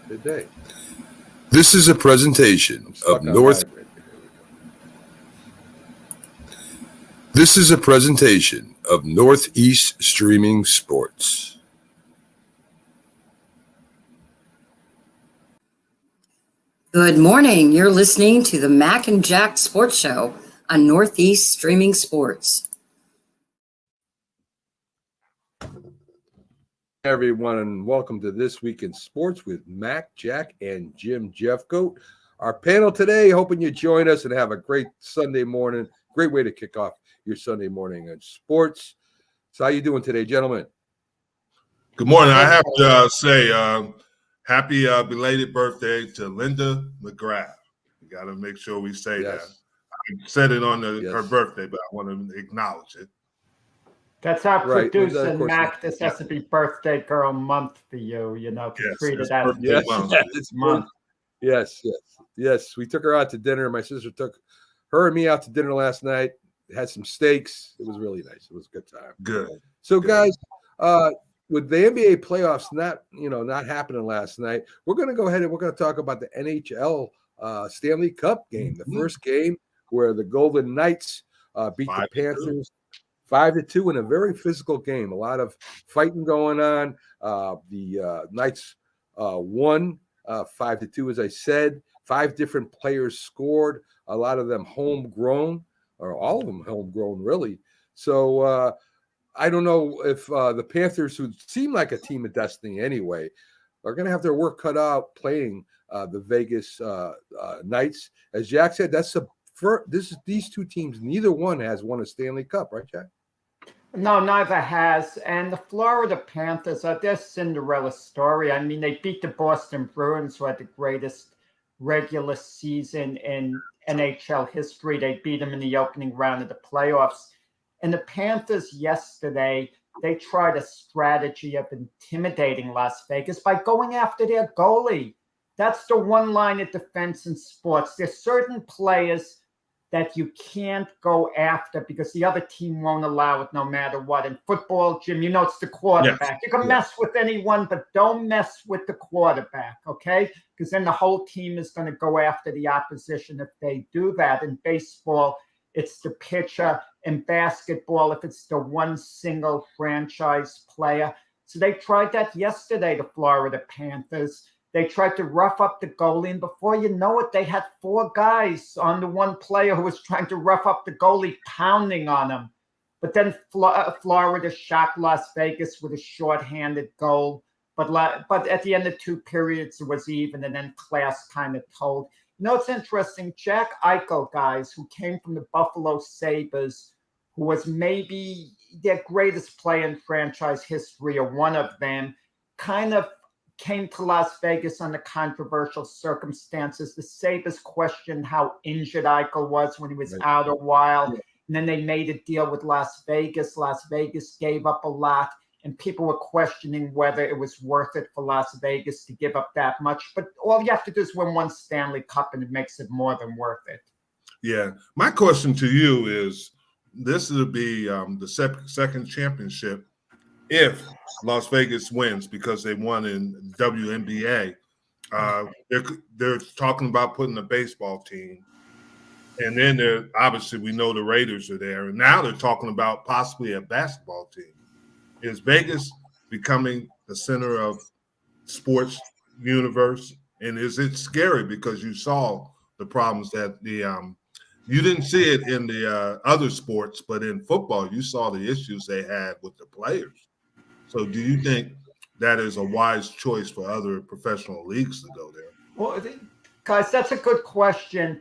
Good day. This is a presentation of North. This is a presentation of Northeast Streaming Sports. Good morning. You're listening to the Mac and Jack Sports Show on Northeast Streaming Sports. Everyone, and welcome to This Week in Sports with Mac, Jack, and Jim Jeffcoat. Our panel today, hoping you join us and have a great Sunday morning. Great way to kick off your Sunday morning in sports. So how you doing today, gentlemen? Good morning. I have to say happy belated birthday to Linda McGrath. We got to make sure we say that. I said it on her birthday, but I want to acknowledge it. That's our producer, Mac. This has to be birthday girl month for you, to treat it as it's month. Yes. We took her out to dinner. My sister took her and me out to dinner last night. Had some steaks. It was really nice. It was a good time. Good. So, guys, with the NBA playoffs not happening last night, we're going to go ahead and we're going to talk about the NHL Stanley Cup game, the first game where the Golden Knights beat the Panthers 5-2 in a very physical game. A lot of fighting going on. The Knights won 5-2, as I said. 5 different players scored. A lot of them homegrown, or all of them homegrown, really. So I don't know if the Panthers, who seem like a team of destiny anyway, are going to have their work cut out playing the Vegas Knights. As Jack said, these two teams, neither one has won a Stanley Cup, right, Jack? No, neither has. And the Florida Panthers are their Cinderella story. I mean, they beat the Boston Bruins, who had the greatest regular season in NHL history. They beat them in the opening round of the playoffs. And the Panthers yesterday, they tried a strategy of intimidating Las Vegas by going after their goalie. That's the one line of defense in sports. There's certain players that you can't go after because the other team won't allow it no matter what. In football, Jim, it's the quarterback. Yes. You can mess with anyone, but don't mess with the quarterback, okay? Because then the whole team is going to go after the opposition if they do that. In baseball, it's the pitcher. In basketball, if it's the one single franchise player. So they tried that yesterday, the Florida Panthers. They tried to rough up the goalie, and before you know it, they had 4 guys on the one player who was trying to rough up the goalie, pounding on him. But then Florida shocked Las Vegas with a shorthanded goal. But at the end of 2 periods, it was even, and then class kind of told. It's interesting. Jack Eichel, guys, who came from the Buffalo Sabres, who was maybe their greatest player in franchise history, or one of them, kind of came to Las Vegas under controversial circumstances. The Sabres questioned how injured Eichel was when he was out a while. And then they made a deal with Las Vegas. Las Vegas gave up a lot, and people were questioning whether it was worth it for Las Vegas to give up that much. But all you have to do is win one Stanley Cup, and it makes it more than worth it. Yeah. My question to you is, this will be the second championship if Las Vegas wins, because they won in WNBA. They're talking about putting a baseball team. And then obviously we know the Raiders are there. And now they're talking about possibly a basketball team. Is Vegas becoming the center of sports universe? And is it scary because you saw the problems that you didn't see it in the other sports, but in football, you saw the issues they had with the players. So do you think that is a wise choice for other professional leagues to go there? Well, guys, that's a good question.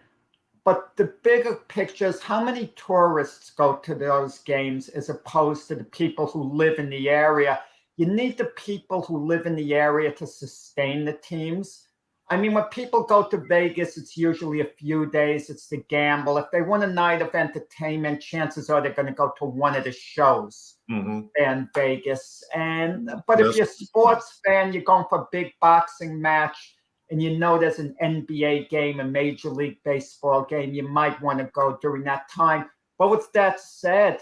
But the bigger picture is how many tourists go to those games as opposed to the people who live in the area. You need the people who live in the area to sustain the teams. I mean, when people go to Vegas, it's usually a few days. It's the gamble. If they want a night of entertainment, chances are they're going to go to one of the shows in Vegas. But if you're a sports fan, you're going for a big boxing match, and there's an NBA game, a Major League Baseball game, you might want to go during that time. But with that said,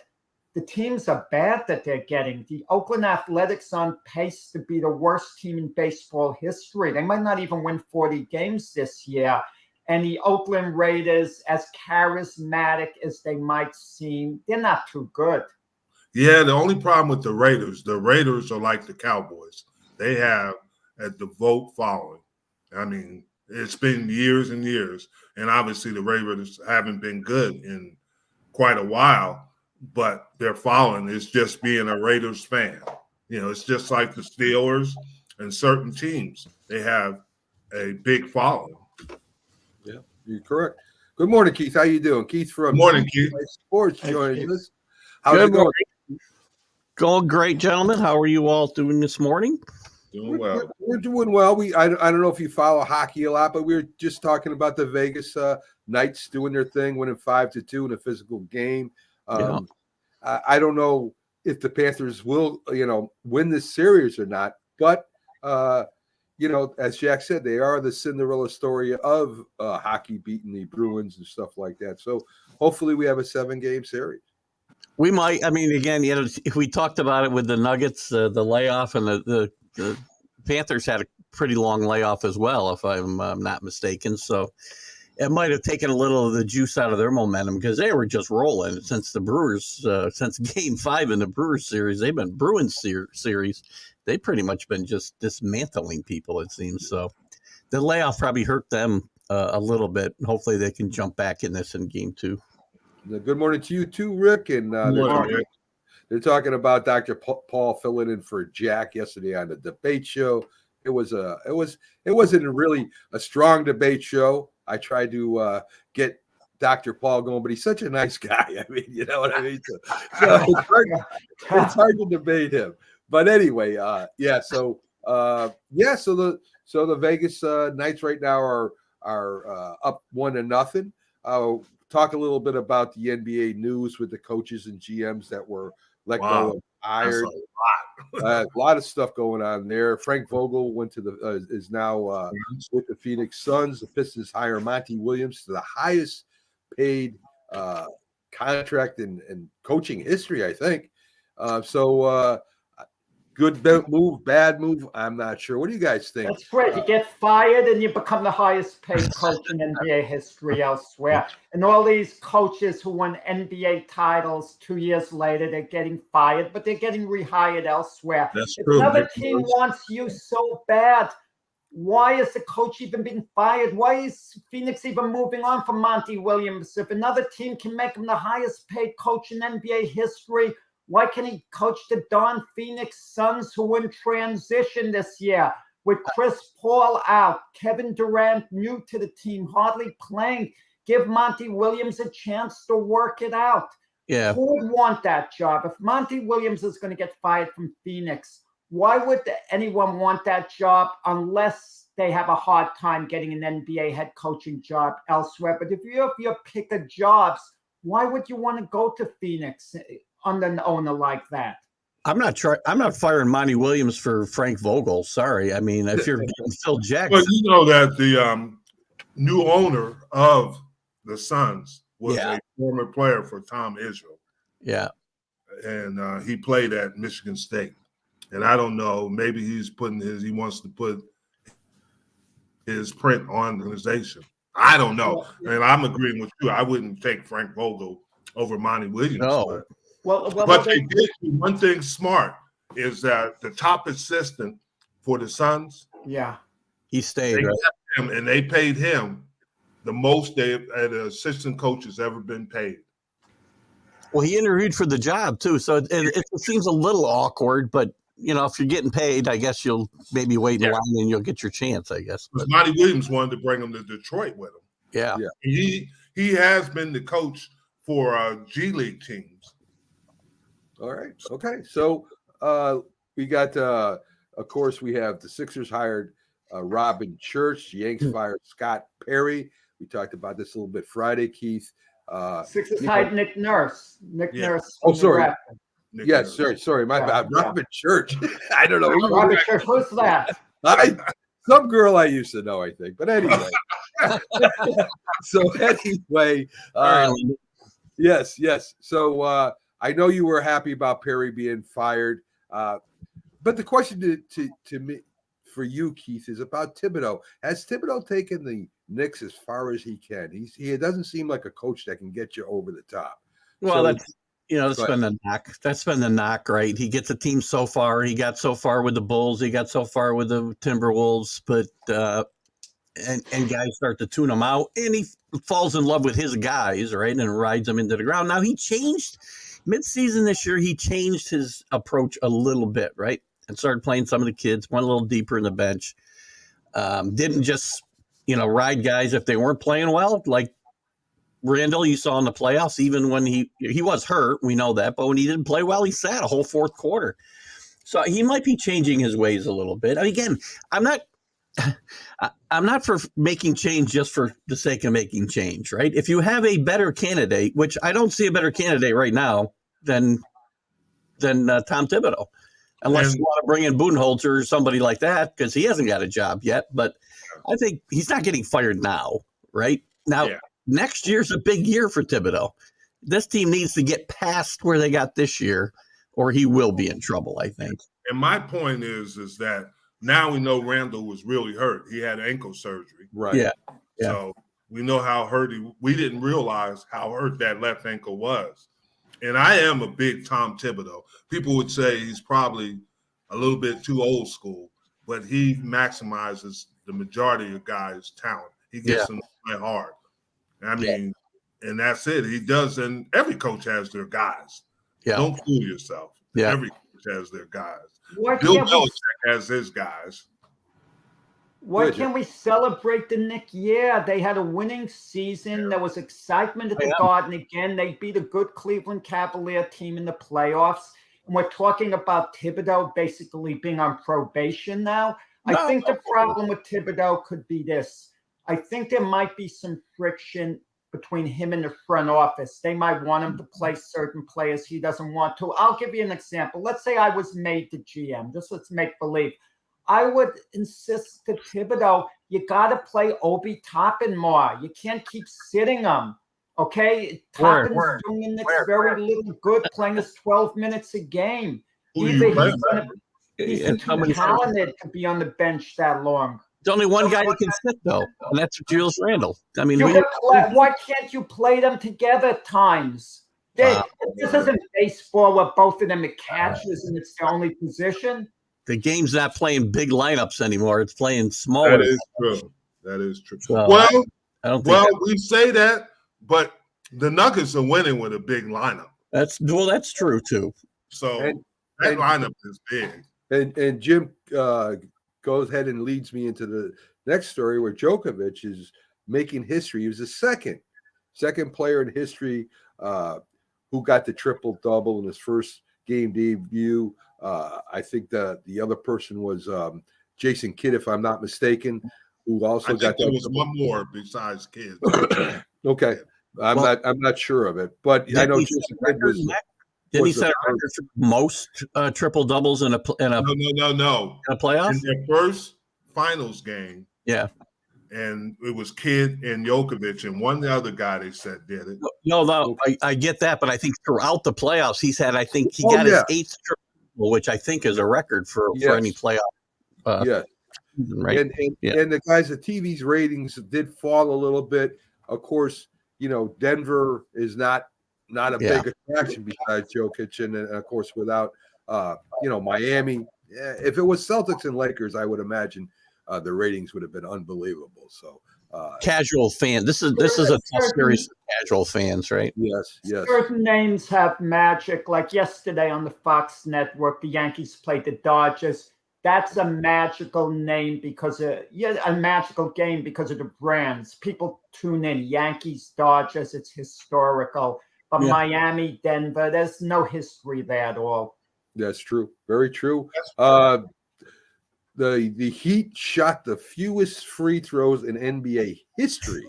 the teams are bad that they're getting. The Oakland Athletics on pace to be the worst team in baseball history. They might not even win 40 games this year. And the Oakland Raiders, as charismatic as they might seem, they're not too good. Yeah, the only problem with the Raiders are like the Cowboys. They have a devout following. I mean, it's been years and years, and obviously the Raiders haven't been good in quite a while, but their following is just being a Raiders fan. You know, it's just like the Steelers and certain teams. They have a big following. Yeah, you're correct. Good morning, Keith. How you doing? Keith from Good morning, Keith. Sports joining us. How's Good it going? morning. Going great, gentlemen. How are you all doing this morning? Doing well. We're doing well. I don't know if you follow hockey a lot, but we were just talking about the Vegas Knights doing their thing, winning 5-2 in a physical game. I don't know if the Panthers will, win this series or not, but as Jack said, they are the Cinderella story of hockey beating the Bruins and stuff like that. So hopefully we have a 7-game series. We might. I mean, again, if we talked about it with the Nuggets, the layoff, and the Panthers had a pretty long layoff as well, if I'm not mistaken. So it might have taken a little of the juice out of their momentum because they were just rolling since the Brewers, since Game 5 in the Brewers series. They've been Bruins series. They've pretty much been just dismantling people, it seems. So the layoff probably hurt them a little bit. Hopefully they can jump back in this in Game 2. Good morning to you too, Rick. And they're talking about Dr. Paul filling in for Jack yesterday on the debate show. It wasn't really a strong debate show. I tried to get Dr. Paul going, but he's such a nice guy. I mean, you know what I mean? So it's hard to debate him. But anyway, So the Vegas Knights right now are up 1-0. Talk a little bit about the NBA news with the coaches and GMs that were let go and hired. A lot of stuff going on there. Frank Vogel went to is now with the Phoenix Suns. The Pistons hire Monty Williams to the highest paid contract in coaching history, I think. Good move, bad move. I'm not sure. What do you guys think? That's great. You get fired and you become the highest paid coach in NBA history elsewhere. And all these coaches who won NBA titles 2 years later, they're getting fired, but they're getting rehired elsewhere. That's if true. Another team wants you so bad. Why is the coach even being fired? Why is Phoenix even moving on from Monty Williams? If another team can make him the highest paid coach in NBA history, why can't he coach the darn Phoenix Suns who were in transition this year with Chris Paul out, Kevin Durant new to the team, hardly playing? Give Monty Williams a chance to work it out. Yeah. Who would want that job? If Monty Williams is going to get fired from Phoenix, why would anyone want that job unless they have a hard time getting an NBA head coaching job elsewhere? But if you have your pick of jobs, why would you want to go to Phoenix under an owner like that? I'm not firing Monty Williams for Frank Vogel. Sorry. I mean, if you're getting Phil Jackson. But you know that the new owner of the Suns was a former player for Tom Izzo. Yeah. And he played at Michigan State. And I don't know, maybe he wants to put his print on the organization. I don't know. And I'm agreeing with you. I wouldn't take Frank Vogel over Monty Williams. No. But they did do one thing smart is that the top assistant for the Suns, he stayed, right? Him, and they paid him the most an assistant coach has ever been paid. Well, he interviewed for the job too, so it seems a little awkward. But if you're getting paid, I guess you'll maybe wait in line and you'll get your chance. I guess. Because Monty Williams wanted to bring him to Detroit with him. Yeah. He has been the coach for G League teams. All right. Okay. So we got, of course, we have the Sixers hired Robin Church. The Yanks fired Scott Perry. We talked about this a little bit Friday, Keith. Sixers hired Nick Nurse. Nurse. Oh, sorry. Nurse. Sorry. My bad. Robin Church. I don't know. Robin Church. Who's that? Some girl I used to know, I think. But anyway. Yes. So I know you were happy about Perry being fired, but the question to me for you, Keith, is about Thibodeau. Has Thibodeau taken the Knicks as far as he can? He doesn't seem like a coach that can get you over the top. Well, So, that's been the knock. That's been the knock, right? He gets a team so far. He got so far with the Bulls. He got so far with the Timberwolves, but and guys start to tune him out, and he falls in love with his guys, right, and rides them into the ground. Now he changed mid-season this year. He changed his approach a little bit, right, and started playing some of the kids, went a little deeper in the bench. Didn't just ride guys if they weren't playing well, like Randall, you saw in the playoffs, even when he was hurt, we know that, but when he didn't play well, he sat a whole fourth quarter. So he might be changing his ways a little bit. Again, I'm not for making change just for the sake of making change, right? If you have a better candidate, which I don't see a better candidate right now than Tom Thibodeau, unless you want to bring in Budenholzer or somebody like that, because he hasn't got a job yet. But I think he's not getting fired now, right? Now, next year's a big year for Thibodeau. This team needs to get past where they got this year, or he will be in trouble, I think. And my point is that now we know Randall was really hurt. He had ankle surgery. right. Yeah. So we know how hurt we didn't realize how hurt that left ankle was. And I am a big Tom Thibodeau. People would say he's probably a little bit too old school, but he maximizes the majority of guys' talent. He gets them to play hard. I mean, and that's it. He does, and every coach has their guys. Yeah. Don't fool yourself. Yeah. Every coach has their guys. Why Bill can't Belichick has his guys. Why can't we celebrate the Knicks? Yeah, they had a winning season. There was excitement at the Garden again. They beat a good Cleveland Cavalier team in the playoffs. And we're talking about Thibodeau basically being on probation now. I think the problem with Thibodeau could be this. I think there might be some friction between him and the front office. They might want him to play certain players he doesn't want to. I'll give you an example. Let's say I was made the GM. Just let's make believe. I would insist to Thibodeau, you got to play Obi Toppin more. You can't keep sitting him. Okay? Toppin's doing the Knicks very little good, playing us 12 minutes a game. Either he's too talented to be on the bench that long. There's only one guy who can sit, though, and that's Julius Randle. I mean, why can't you play them together at times? This isn't baseball where both of them are catchers and it's the only position. The game's not playing big lineups anymore. It's playing small. That is true. That is true. So, well, I don't think we say that, but the Nuggets are winning with a big lineup. That's true too. So that lineup is big. And Jim goes ahead and leads me into the next story where Djokovic is making history. He was the second player in history who got the triple-double in his first game debut. I think the other person was Jason Kidd, if I'm not mistaken, who also got. There was one more besides Kidd. Okay, I'm not sure of it, but I know Jason Kidd was. Didn't he set a record for most triple doubles in a No. in a playoff? In their first finals game. Yeah. And it was Kidd and Djokovic, and one other guy they said did it. No, I get that, but I think throughout the playoffs, he's had. I think he got his 8th triple, which I think is a record for any playoff. Right. And the guys, the TV's ratings did fall a little bit. Of course, Denver is not a big attraction besides Jokic, and of course without Miami. If it was Celtics and Lakers, I would imagine the ratings would have been unbelievable. So casual fan. This is a tough series for casual fans, right? Yes. Certain names have magic. Like yesterday on the Fox network, the Yankees played the Dodgers. That's a magical name because a magical game because of the brands. People tune in. Yankees, Dodgers, it's historical. But Miami, Denver, there's no history there at all. That's true. Very true. The Heat shot the fewest free throws in NBA history.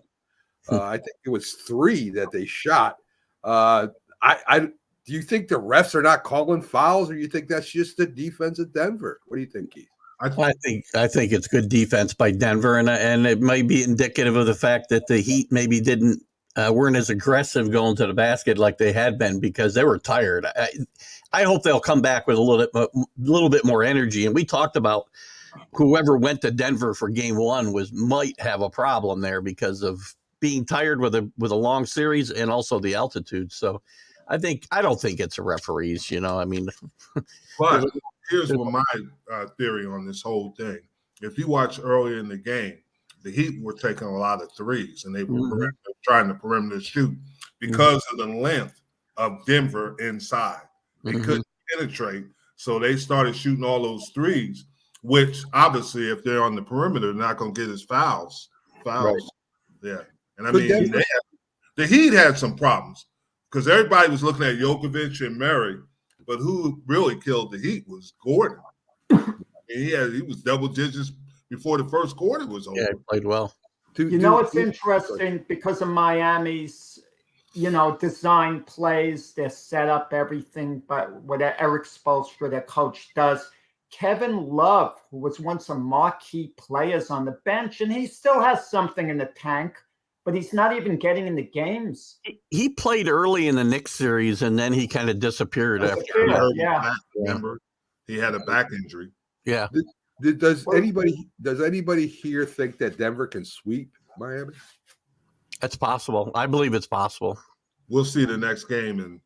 I think it was 3 that they shot. Do you think the refs are not calling fouls, or do you think that's just the defense of Denver? What do you think, Keith? I think it's good defense by Denver, and it might be indicative of the fact that the Heat maybe didn't weren't as aggressive going to the basket like they had been because they were tired. I hope they'll come back with a little bit more energy. And we talked about whoever went to Denver for game one might have a problem there because of being tired with a long series and also the altitude. So I don't think it's a referee's, I mean, but here's what my theory on this whole thing. If you watch earlier in the game, the Heat were taking a lot of threes and they were trying to perimeter shoot because of the length of Denver inside. They couldn't penetrate. So they started shooting all those threes, which obviously if they're on the perimeter, they're not going to get as fouls. Right. Yeah. And I mean, the Heat had some problems because everybody was looking at Djokovic and Murray, but who really killed the Heat was Gordon. He was double digits before the first quarter was over. Yeah, he played well. It's interesting because of Miami's, design plays, their setup, everything, but what Eric Spoelstra, their coach, does. Kevin Love, who was once a marquee players on the bench, and he still has something in the tank, but he's not even getting in the games. He played early in the Knicks series, and then he kind of disappeared after. Remember, he had a back injury. Yeah. Does anybody here think that Denver can sweep Miami? That's possible. I believe it's possible. We'll see the next game, and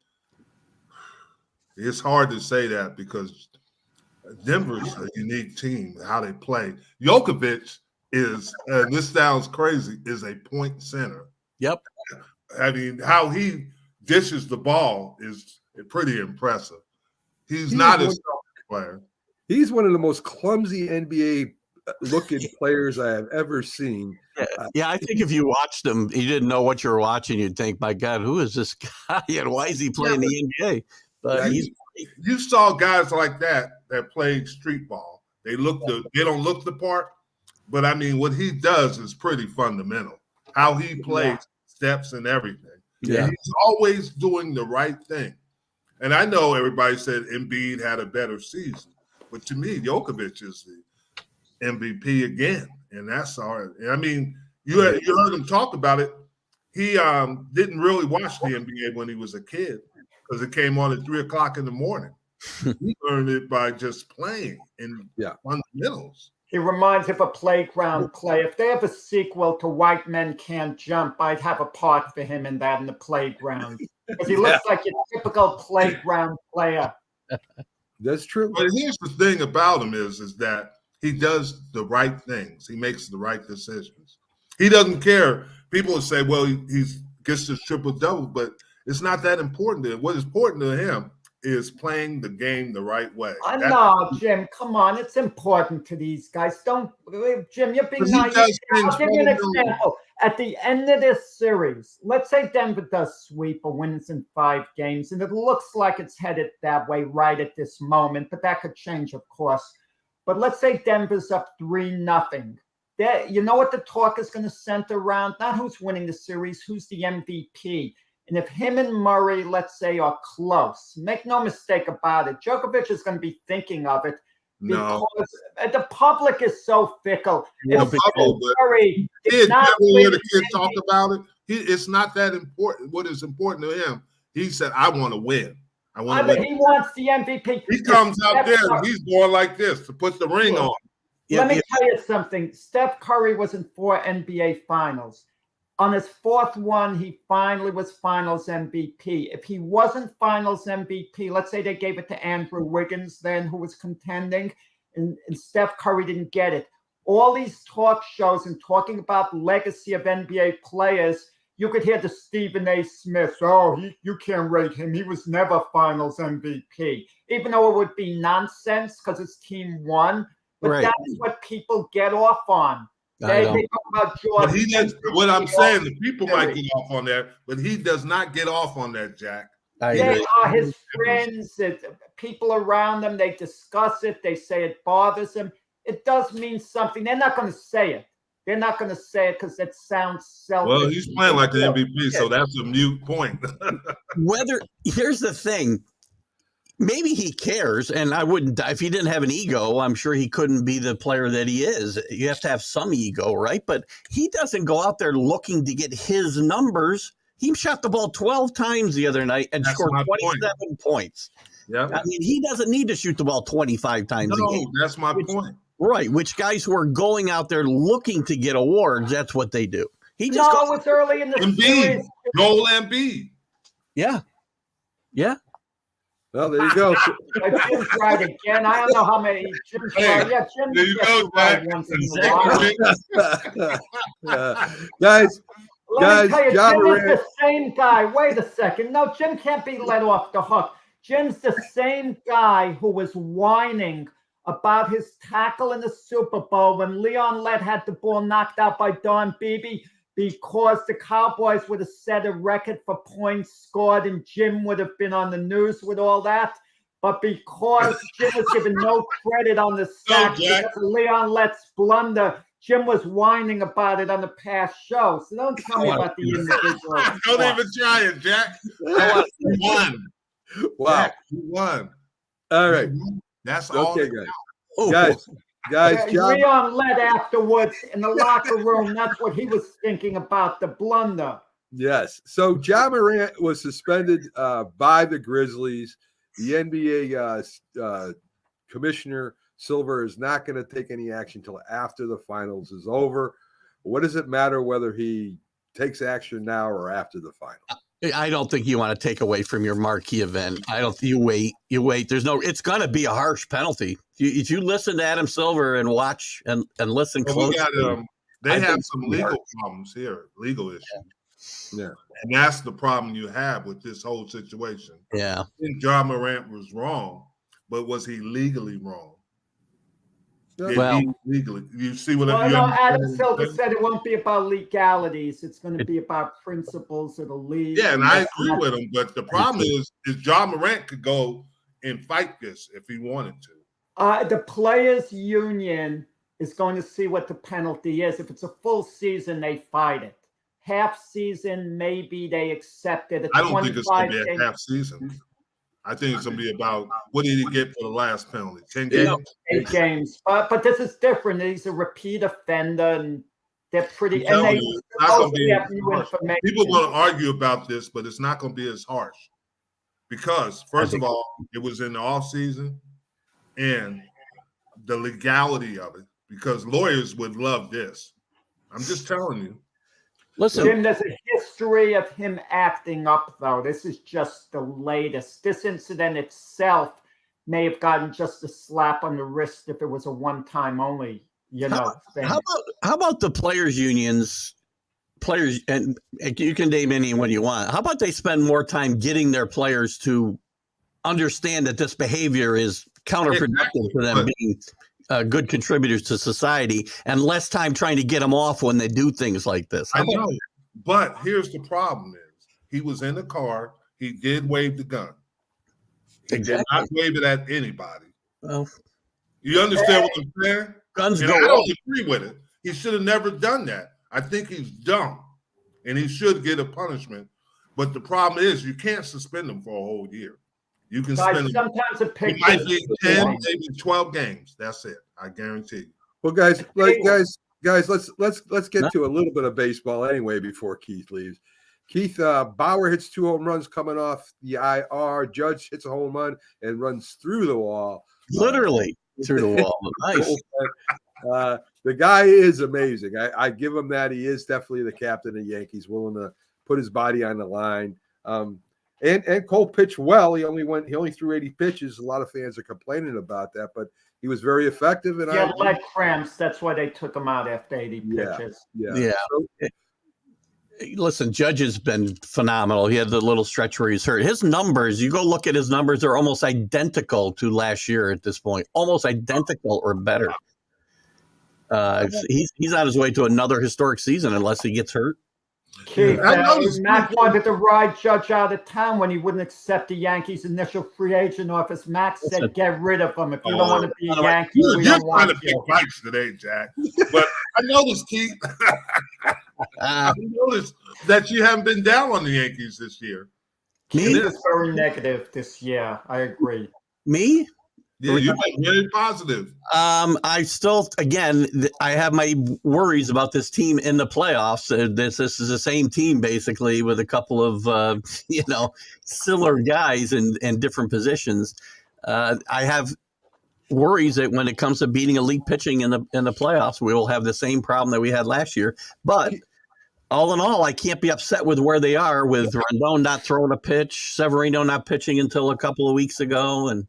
it's hard to say that because Denver's a unique team, how they play. Djokovic is, this sounds crazy, is a point center. Yep. I mean, how he dishes the ball is pretty impressive. He's not a player. He's one of the most clumsy NBA-looking players I have ever seen. Yeah, I think if you watched him, you didn't know what you were watching. You'd think, "My God, who is this guy? And why is he playing the NBA?" But you saw guys like that played street ball. They don't look the part, but I mean, what he does is pretty fundamental. How he plays, steps, and everything. Yeah, and he's always doing the right thing. And I know everybody said Embiid had a better season. But to me, Djokovic is the MVP again, and that's hard. I mean, you heard him talk about it. He didn't really watch the NBA when he was a kid because it came on at 3:00 in the morning. He learned it by just playing in fundamentals. It reminds me of a playground play. If they have a sequel to White Men Can't Jump, I'd have a part for him in the playground because he looks like a typical playground player. That's true. But here's the thing about him is that he does the right things. He makes the right decisions. He doesn't care. People will say, well, he gets this triple-double, but it's not that important to him. What is important to him is playing the game the right way. No, Jim, come on. It's important to these guys. Jim, you're being nice. I'll give you an example. At the end of this series, let's say Denver does sweep or wins in 5 games, and it looks like it's headed that way right at this moment, but that could change, of course. But let's say Denver's up 3-0. You know what the talk is going to center around? Not who's winning the series, who's the MVP. And if him and Murray, let's say, are close, make no mistake about it, Djokovic is going to be thinking of it. No. Because the public is so fickle. Yeah, Murray did never hear the kid talk about it. It's not that important. What is important to him? He said, "I want to win. I want to win." He wants the MVP. He comes out there and he's going like this to put the ring on. Let me tell you something. Steph Curry was in 4 NBA Finals. On his 4th one, he finally was Finals MVP. If he wasn't Finals MVP, let's say they gave it to Andrew Wiggins then, who was contending, and Steph Curry didn't get it. All these talk shows and talking about legacy of NBA players, you could hear the Stephen A. Smith, you can't rate him. He was never Finals MVP. Even though it would be nonsense because his team won. But that is what people get off on. They talk about Jordan. But what I'm saying, the people might get off on that, but he does not get off on that, Jack. They are his friends, people around them. They discuss it. They say it bothers them. It does mean something. They're not going to say it. They're not going to say it because it sounds selfish. Well, he's playing like the MVP, so that's a mute point. Here's the thing. Maybe he cares, and I wouldn't. If he didn't have an ego, I'm sure he couldn't be the player that he is. You have to have some ego, right? But he doesn't go out there looking to get his numbers. He shot the ball 12 times the other night and That's scored my 27 points. Yeah. I mean, he doesn't need to shoot the ball 25 times a No, game. that's my point. Right, which guys who are going out there looking to get awards, that's what they do. He just No, it was early in the Embiid, series. Joel Embiid. Yeah. Well, there you go. Jim's right again. I don't know how many. Jim's Hey, right. Yeah, Jim there you gets go, it right Jack. once in a while. Guys, Let me tell you, Ja Jim Morant- is the same guy. Wait a second. No, Jim can't be let off the hook. Jim's the same guy who was whining about his tackle in the Super Bowl when Leon Lett had the ball knocked out by Don Beebe because the Cowboys would have set a record for points scored and Jim would have been on the news with all that. But because Jim was given no credit on the sack Jack. because of Leon Lett's blunder, Jim was whining about it on the past show. So don't tell me about the individual. Don't even try it, Jack. You won. Wow. Jack, you won. All right. That's all. Okay, that guys. Guys, Ja, Leon Lett afterwards in the locker room, that's what he was thinking about, the blunder. yes. So Ja Morant was suspended by the Grizzlies. The NBA commissioner Silver is not going to take any action until after the finals is over. What does it matter whether he takes action now or after the final? I don't think you want to take away from your marquee event. You wait. There's no, it's going to be a harsh penalty. If you listen to Adam Silver and watch and listen Well, closely. they I have think some it's legal hard. problems here, legal issues. Yeah. And that's the problem you have with this whole situation. Yeah. I think Ja Morant was wrong, but was he legally wrong? Did Well- he legally, you see what Well, you no, understand? Adam Silver said it won't be about legalities. It's going to be about principles of the league. Yeah, and I that's agree not- with him, but the problem is Ja Morant could go and fight this if he wanted to. The players' union is going to see what the penalty is. If it's a full season, they fight it. Half season, maybe they accept it. I don't think it's going to be a game- half season. I think it's going to be about what did he get for the last penalty? 10 You games? know, 8 games. But this is different. He's a repeat offender, and they're pretty. I'm And they telling you, it's not gonna supposedly be have new harsh. information. People are going to argue about this, but it's not going to be as harsh because, first of all, it was in the off season, and the legality of it. Because lawyers would love this. I'm just telling you. listen, Jim, there's a history of him acting up, though. This is just the latest. This incident itself may have gotten just a slap on the wrist if it was a one-time only, thing. how about the players' unions? Players, and you can name anyone you want. How about they spend more time getting their players to understand that this behavior is counterproductive to them being good contributors to society, and less time trying to get them off when they do things like this. I know, but here's the problem: is he was in the car. He did wave the gun. He did not wave it at anybody. Well, You understand what I'm saying? guns And go I don't off. agree with it. He should have never done that. I think he's dumb, and he should get a punishment. But the problem is, you can't suspend him for a whole year. You can Guys, spend him. sometimes a It picture. might be 10, maybe 12 games. That's it. I guarantee you. Well, guys, let's get to a little bit of baseball anyway before Keith leaves. Keith, Bauer hits 2 home runs coming off the IR. Judge hits a home run and runs through the wall. Literally through the wall. Nice. The guy is amazing. I give him that. He is definitely the captain of the Yankees, willing to put his body on the line. And Cole pitched well. He only threw 80 pitches. A lot of fans are complaining about that, but he was very effective. And Yeah, leg cramps. That's why they took him out after 80 pitches. Yeah. So, Listen, Judge has been phenomenal. He had the little stretch where he's hurt. His numbers, you go look at his numbers, they're almost identical to last year at this point. Almost identical or better. He's on his way to another historic season unless he gets hurt. Keith, I noticed- Mac wanted to ride Judge out of town when he wouldn't accept the Yankees' initial free agent office. Mac said, "Get rid of him. If you don't want to be a Yankee, we You're don't trying to want pick you." fights today, Jack. But I noticed, Keith, I noticed that you haven't been down on the Yankees this year. Me? It is very negative this year. I agree. Me? Yeah, you've been very positive. I still, again, I have my worries about this team in the playoffs. This is the same team basically with a couple of similar guys in different positions. I have worries that when it comes to beating elite pitching in the playoffs, we will have the same problem that we had last year. But all in all, I can't be upset with where they are with Rendon not throwing a pitch, Severino not pitching until a couple of weeks ago, and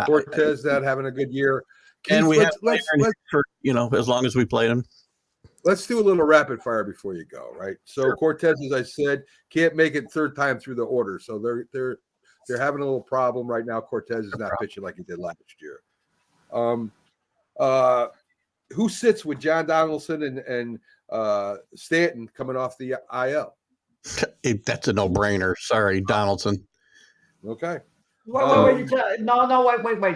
Cortez not having a good year. Keith, and we let's for as long as we played him. Let's do a little rapid fire before you go, right? So sure. Cortez, as I said, can't make it third time through the order, so they're having a little problem right now. Cortez is not pitching like he did last year. Who sits with John Donaldson and Stanton coming off the IL? That's a no-brainer. Sorry, Donaldson. Okay. Wait.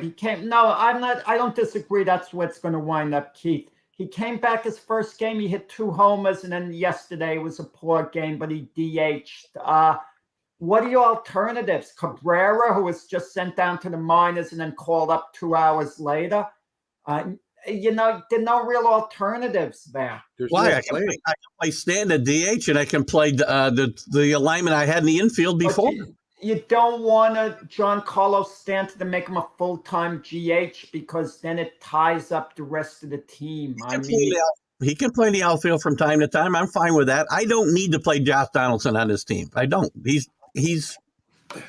He came. No, I'm not. I don't disagree. That's what's going to wind up, Keith. He came back his first game. He hit 2 homers, and then yesterday was a poor game, but he DH'd. What are your alternatives? Cabrera, who was just sent down to the minors and then called up 2 hours later. There are no real alternatives there. Why? I can play Stanton at DH, and I can play the alignment I had in the infield before. You don't want to Giancarlo Stanton to make him a full-time GH because then it ties up the rest of the team. He can play in the outfield from time to time. I'm fine with that. I don't need to play Josh Donaldson on his team. I don't. He's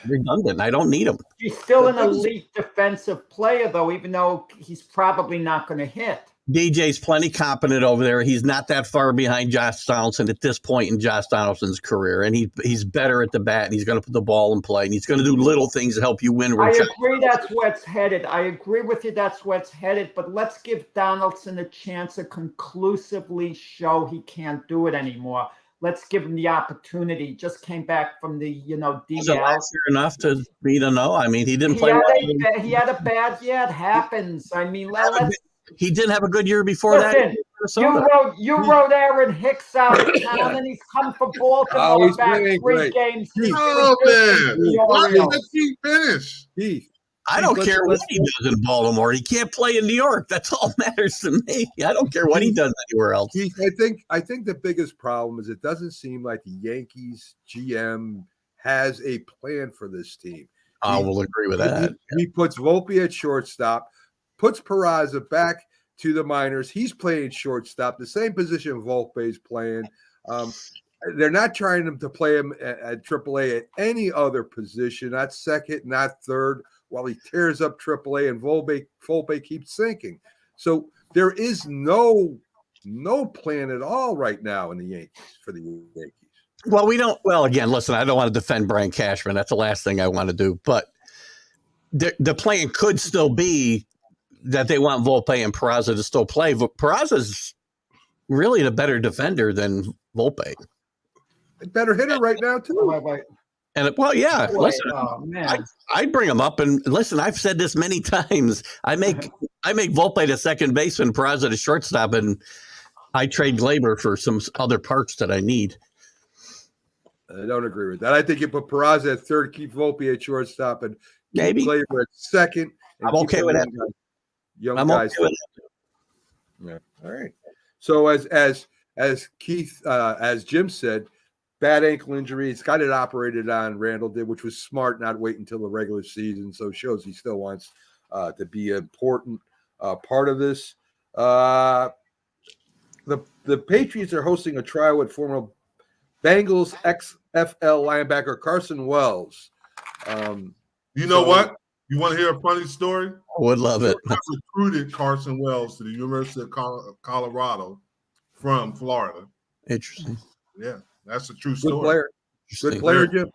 redundant. I don't need him. He's still an elite defensive player, though, even though he's probably not going to hit. DJ's plenty competent over there. He's not that far behind Josh Donaldson at this point in Josh Donaldson's career, and he's better at the bat, and he's going to put the ball in play, and he's going to do little things to help you win. I agree that's where it's headed. I agree with you that's where it's headed, but let's give Donaldson a chance to conclusively show he can't do it anymore. Let's give him the opportunity. Just came back from the, DL. Was it last year enough to be to know? I mean, he didn't play. He had a bad year. It happens. I mean, he did have a good year before that. You wrote Aaron Hicks out of town, and he's come for Baltimore back 3 games. Oh, man. Why did he finish? I don't care what he does in Baltimore. He can't play in New York. That's all that matters to me. I don't care what he does anywhere else. I think the biggest problem is it doesn't seem like the Yankees GM has a plan for this team. I will agree with that. He puts Volpe at shortstop, puts Peraza back to the minors. He's playing shortstop, the same position Volpe's playing. They're not trying to play him at AAA at any other position, not second, not third, while he tears up AAA and Volpe keeps sinking. So there is no plan at all right now in the Yankees for the Yankees. Well, we don't. Well, again, listen, I don't want to defend Brian Cashman. That's the last thing I want to do. But the plan could still be that they want Volpe and Peraza to still play. But Peraza's really the better defender than Volpe. Better hitter right now, too. And listen, I'd bring him up. And listen, I've said this many times. I make Volpe to second baseman, Peraza to shortstop, and I trade Glaber for some other parts that I need. I don't agree with that. I think you put Peraza at third, keep Volpe at shortstop, and maybe Glaber at second. I'm okay with that. Young guys. Okay with that. Yeah. All right. So as Keith, as Jim said, bad ankle injury. It's got it operated on. Randall did, which was smart, not wait until the regular season. So it shows he still wants to be an important part of this. The Patriots are hosting a trial with former Bengals XFL linebacker Carson Wells. You know what? You want to hear a funny story? I would love it. I recruited Carson Wells to the University of Colorado from Florida. Interesting. Yeah, that's a true story. Good player, Jim.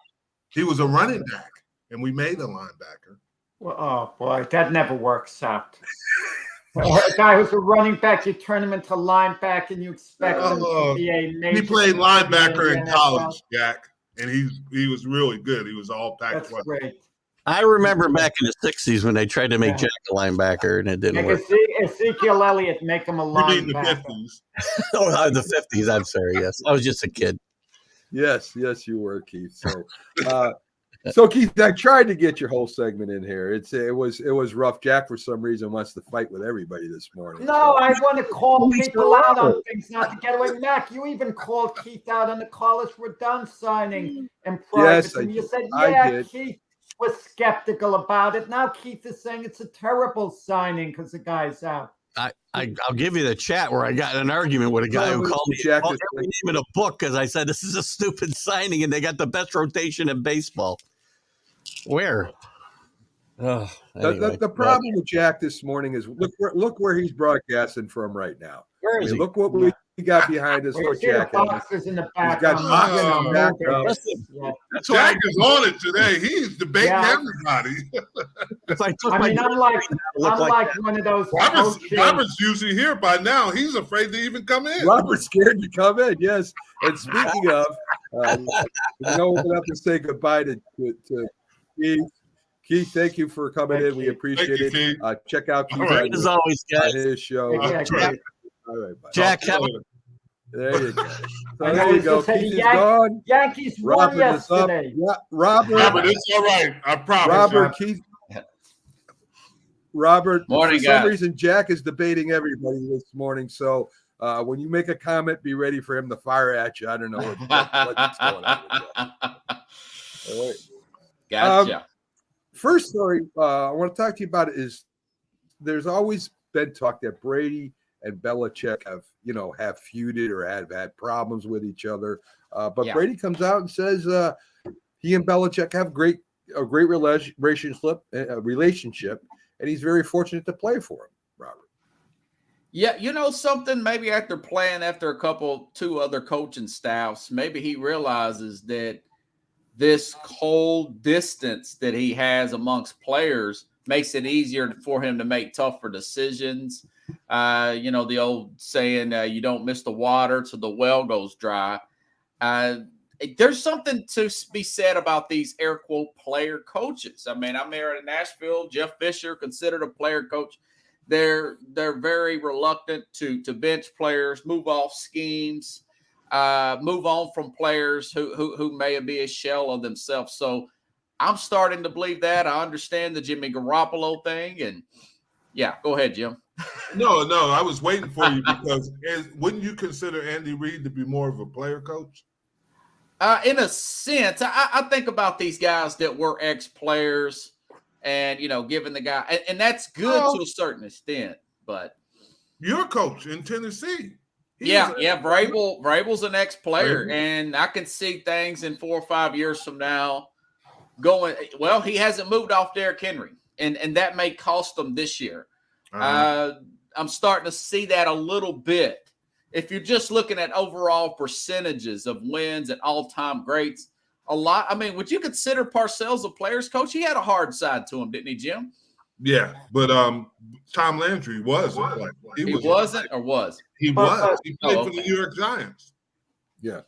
He was a running back, and we made a linebacker. Well, oh, boy, that never works out. A guy who's a running back, you turn him into linebacker, and you expect him to be a major. He played linebacker in college, Jack, and he was really good. He was all packed. That's great. I remember back in the 60s when they tried to make Jack a linebacker, and it didn't work. Ezekiel Elliott make him a linebacker. You mean the 50s? Oh, the 50s. I'm sorry. Yes, I was just a kid. Yes, you were, Keith. So So Keith, I tried to get your whole segment in here. It was rough. Jack, for some reason, wants to fight with everybody this morning. No, so. I want to call people out on things not to get away. Mac, you even called Keith out on the Carlos Rodon signing in private. Yes, and you said, I did. Keith was skeptical about it. Now Keith is saying it's a terrible signing because the guy's out. I'll give you the chat where I got in an argument with a guy who called me every name in a book because I said this is a stupid signing and they got the best rotation in baseball. Where? Anyway, the problem with Jack this morning is look where he's broadcasting from right now. Where is he? Look what we got behind us for Jack. Boxers in the back. He's got boxers Jack is on it today. He's debating everybody. I'm like one of those. Robert's usually here by now. He's afraid to even come in. Robert's scared to come in. Yes. And speaking of, we're going to have to say goodbye to Keith. Keith, thank you for coming in. We appreciate it. Check out Keith as always, guys. His show. All right, bye. Jack, there you go. So there you go. Keith is gone. Yankees won yesterday. Robert, it's all right. I promise. Robert, morning, for some reason, Jack is debating everybody this morning. So when you make a comment, be ready for him to fire at you. I don't know what's going on. All right. Gotcha. First story I want to talk to you about is there's always been talk that Brady and Belichick have feuded or have had problems with each other. But Brady comes out and says he and Belichick have a great relationship, and he's very fortunate to play for him, Robert. Yeah, something, maybe after playing after two other coaching staffs, maybe he realizes that this cold distance that he has amongst players makes it easier for him to make tougher decisions. The old saying, you don't miss the water till the well goes dry. There's something to be said about these air quote player coaches. I mean, I'm here in Nashville. Jeff Fisher, considered a player coach. They're very reluctant to bench players, move off schemes, move on from players who may be a shell of themselves. So I'm starting to believe that. I understand the Jimmy Garoppolo thing. And go ahead, Jim. No, I was waiting for you because wouldn't you consider Andy Reid to be more of a player coach? In a sense, I think about these guys that were ex-players and, giving the guy, and that's good to a certain extent, but. You're a coach in Tennessee. Vrabel's an ex-player, and I can see things in 4 or 5 years from now going, well, he hasn't moved off Derrick Henry, and that may cost them this year. I'm starting to see that a little bit. If you're just looking at overall percentages of wins and all-time greats, a lot. I mean, would you consider Parcells a player's coach? He had a hard side to him, didn't he, Jim? Yeah, but Tom Landry was a player. He wasn't or was? He was. He played for the New York Giants. Yeah.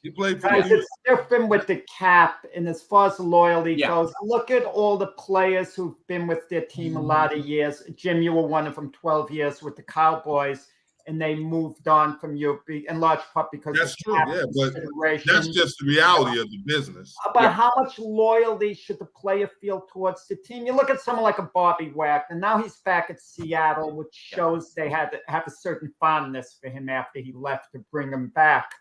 He played for it's different with the cap, and as far as loyalty goes, look at all the players who've been with their team a lot of years. Jim, you were one of them, 12 years with the Cowboys, and they moved on from you in large part because that's true. Yeah, but that's just the reality of the business. But how much loyalty should the player feel towards the team? You look at someone like a Bobby Wagner. Now he's back at Seattle, which shows they had to have a certain fondness for him after he left to bring him back.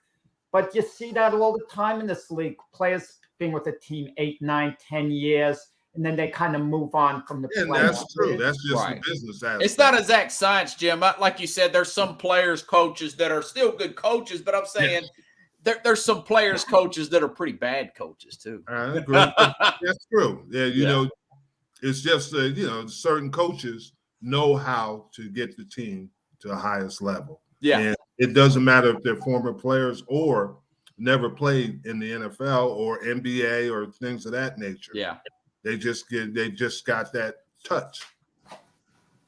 But you see that all the time in this league. Players being with a team 8, 9, 10 years, and then they kind of move on from the play. And that's true. That's just the business aspect. It's not exact science, Jim. Like you said, there's some players, coaches that are still good coaches, but I'm saying there's some players, coaches that are pretty bad coaches too. I agree. That's true. Yeah, you know, it's just certain coaches know how to get the team to the highest level. Yeah. And it doesn't matter if they're former players or never played in the NFL or NBA or things of that nature. Yeah. They just got that touch.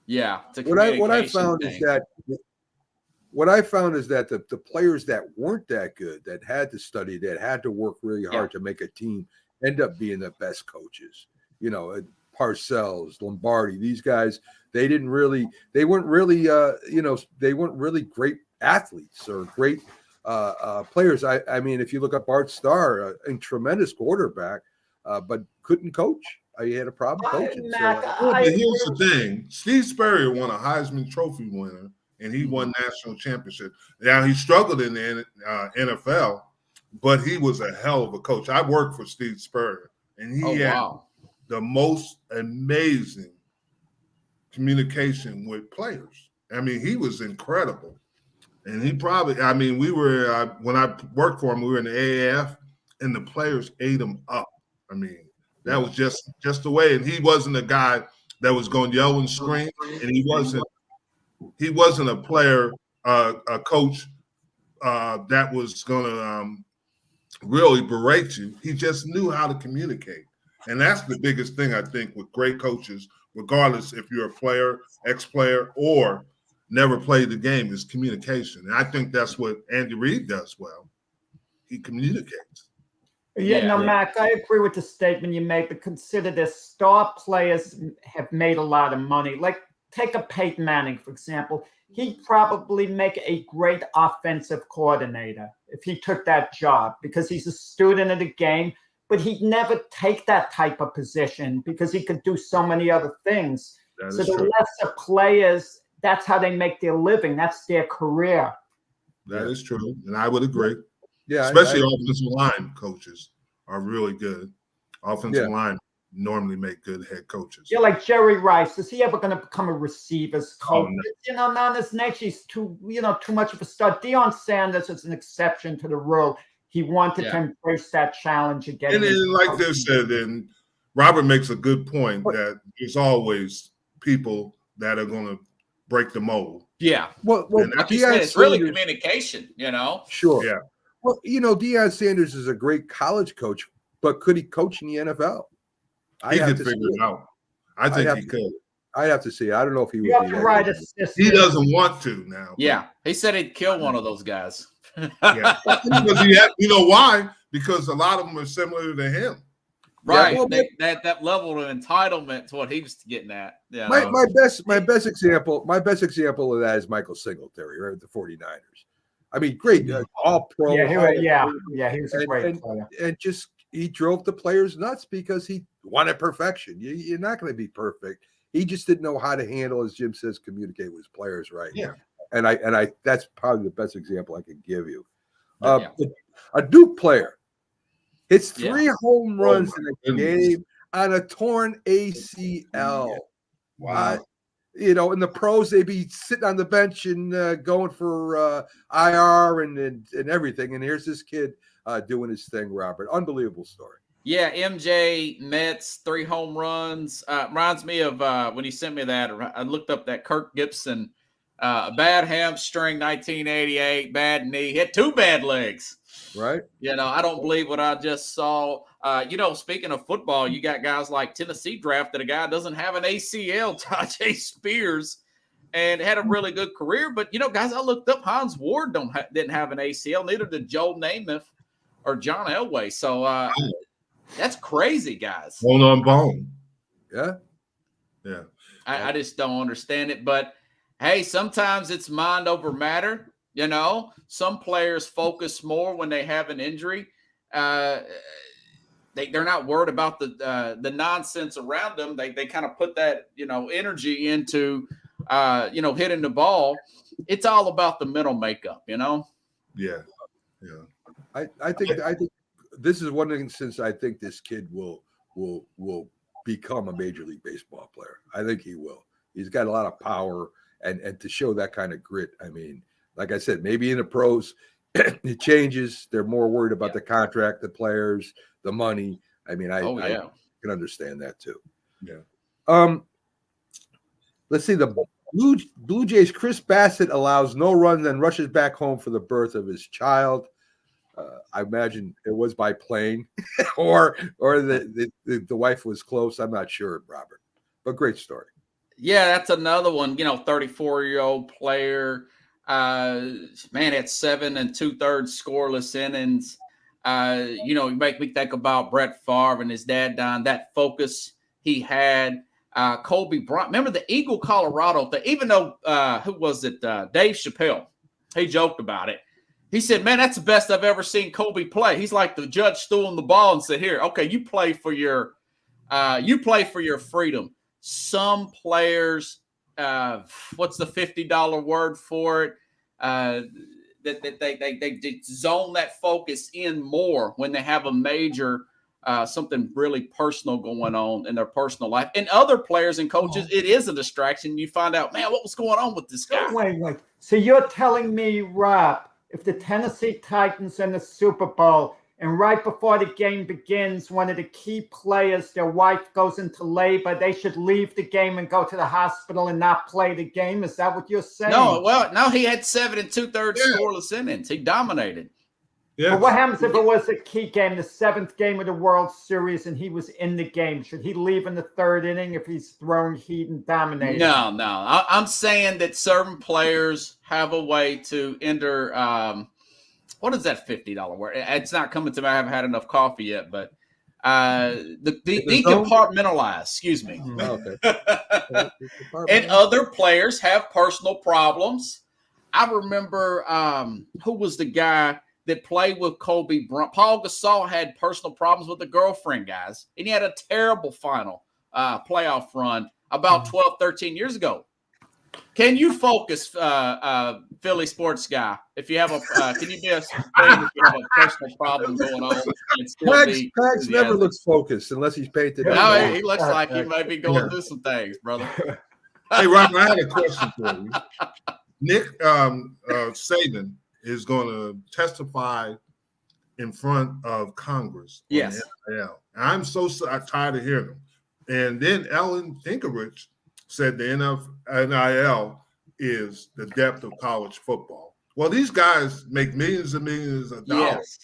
Yeah. What I found is that the players that weren't that good, that had to study, that had to work really hard to make a team, end up being the best coaches. Parcells, Lombardi, these guys, they weren't really great athletes or great players. I mean, if you look at Bart Starr, a tremendous quarterback, but couldn't coach. He had a problem coaching. But here's the thing: Steve Spurrier won a Heisman Trophy winner, and he won national championship. Now he struggled in the NFL, but he was a hell of a coach. I worked for Steve Spurrier, and he had the most amazing communication with players. I mean, he was incredible. And he probably, I mean, we were, when I worked for him, we were in the AAF, and the players ate him up. I mean, that was just the way. And he wasn't a guy that was going to yell and scream. And he wasn't a player, a coach that was going to really berate you. He just knew how to communicate. And that's the biggest thing, I think, with great coaches, regardless if you're a player, ex-player, or never played the game, is communication. And I think that's what Andy Reid does well. He communicates. Mac, I agree with the statement you made, but consider this. Star players have made a lot of money. Like, take a Peyton Manning, for example. He'd probably make a great offensive coordinator if he took that job because he's a student of the game, but he'd never take that type of position because he could do so many other things. So the lesser players, that's how they make their living. That's their career. That is true. And I would agree. Yeah. Especially offensive line coaches are really good. Offensive line normally make good head coaches. Yeah, like Jerry Rice. Is he ever going to become a receivers coach? No. Not this next. He's too much of a star. Deion Sanders is an exception to the rule. He wanted to embrace that challenge again. And then, like they said, and Robert makes a good point that there's always people that are going to break the mold. Yeah. Well, like you said, it's really communication, Sure. Yeah. Well, Deion Sanders is a great college coach, but could he coach in the NFL? He could figure it out. I think he could. I have to see. I don't know if he would. You have to write a system. He doesn't want to now. Yeah. He said he'd kill one of those guys. Yeah. Because you know why? Because a lot of them are similar to him. Right. Yeah, well, that level of entitlement to what he was getting at. Yeah. My best example of that is Michael Singletary, right, at the 49ers. I mean, great, all pro. He was a great player. And just he drove the players nuts because he wanted perfection. You're not going to be perfect. He just didn't know how to handle, as Jim says, communicate with his players right. Yeah. And I that's probably the best example I could give you. A Duke player hits 3 home runs in a game on a torn ACL. Wow. In the pros, they'd be sitting on the bench and going for IR and everything. And here's this kid doing his thing, Robert. Unbelievable story. Yeah, MJ Mets, 3 home runs. Reminds me of when he sent me that. I looked up that Kirk Gibson, bad hamstring, 1988, bad knee, hit 2 bad legs. Right. I don't believe what I just saw. Speaking of football, you got guys like Tennessee drafted a guy doesn't have an ACL, Tajay Spears, and had a really good career. But, guys, I looked up, Hans Ward didn't have an ACL. Neither did Joe Namath or John Elway. So that's crazy, guys. Bone on bone. Yeah. Yeah. I just don't understand it. But, hey, sometimes it's mind over matter. Some players focus more when they have an injury. They're not worried about the nonsense around them. They kind of put that energy into hitting the ball. It's all about the mental makeup. Yeah. I think this is one instance. I think this kid will become a Major League Baseball player. I think he will. He's got a lot of power and to show that kind of grit. I mean. Like I said, maybe in the pros, it changes. They're more worried about the contract, the players, the money. I mean, I can understand that too. Yeah. Let's see. The Blue Jays' Chris Bassett allows no runs and rushes back home for the birth of his child. I imagine it was by plane, or the wife was close. I'm not sure, Robert, but great story. Yeah, that's another one. 34-year-old player. At 7 2/3 scoreless innings. You make me think about Brett Favre and his dad dying. That focus he had. Kobe Bryant. Remember the Eagle Colorado thing? Even though who was it? Dave Chappelle. He joked about it. He said, "Man, that's the best I've ever seen Kobe play." He's like the judge stooling the ball and said, "Here, okay, you play for your freedom." Some players, what's the $50 word for it? That they zone that focus in more when they have a major something really personal going on in their personal life. And other players and coaches, it is a distraction. You find out, man, what was going on with this guy? Wait. So you're telling me, Rob, if the Tennessee Titans in the Super Bowl and right before the game begins, one of the key players, their wife goes into labor, they should leave the game and go to the hospital and not play the game? Is that what you're saying? No, he had 7 2/3 scoreless innings. He dominated. Yeah. But what happens if it was a key game, the 7th game of the World Series, and he was in the game? Should he leave in the 3rd inning if he's throwing heat and dominating? No. I'm saying that certain players have a way to enter. What is that $50 word? It's not coming to me. I haven't had enough coffee yet, but decompartmentalize. Excuse me. Okay. And other players have personal problems. I remember who was the guy that played with Kobe Bryant? Paul Gasol had personal problems with a girlfriend, guys, and he had a terrible final playoff run about 12, 13 years ago. Can you focus, Philly sports guy? If you have can you be a fan if you have a personal problem going on? Pags never looks focused unless he's painted. No, he looks like he may be going through some things, brother. Hey, Robert, I had a question for you. Nick Saban is going to testify in front of Congress. Yes. NIL. I'm so tired of hearing him. And then Ellen Tinkerich said the NIL is the depth of college football. Well, these guys make millions and millions of dollars,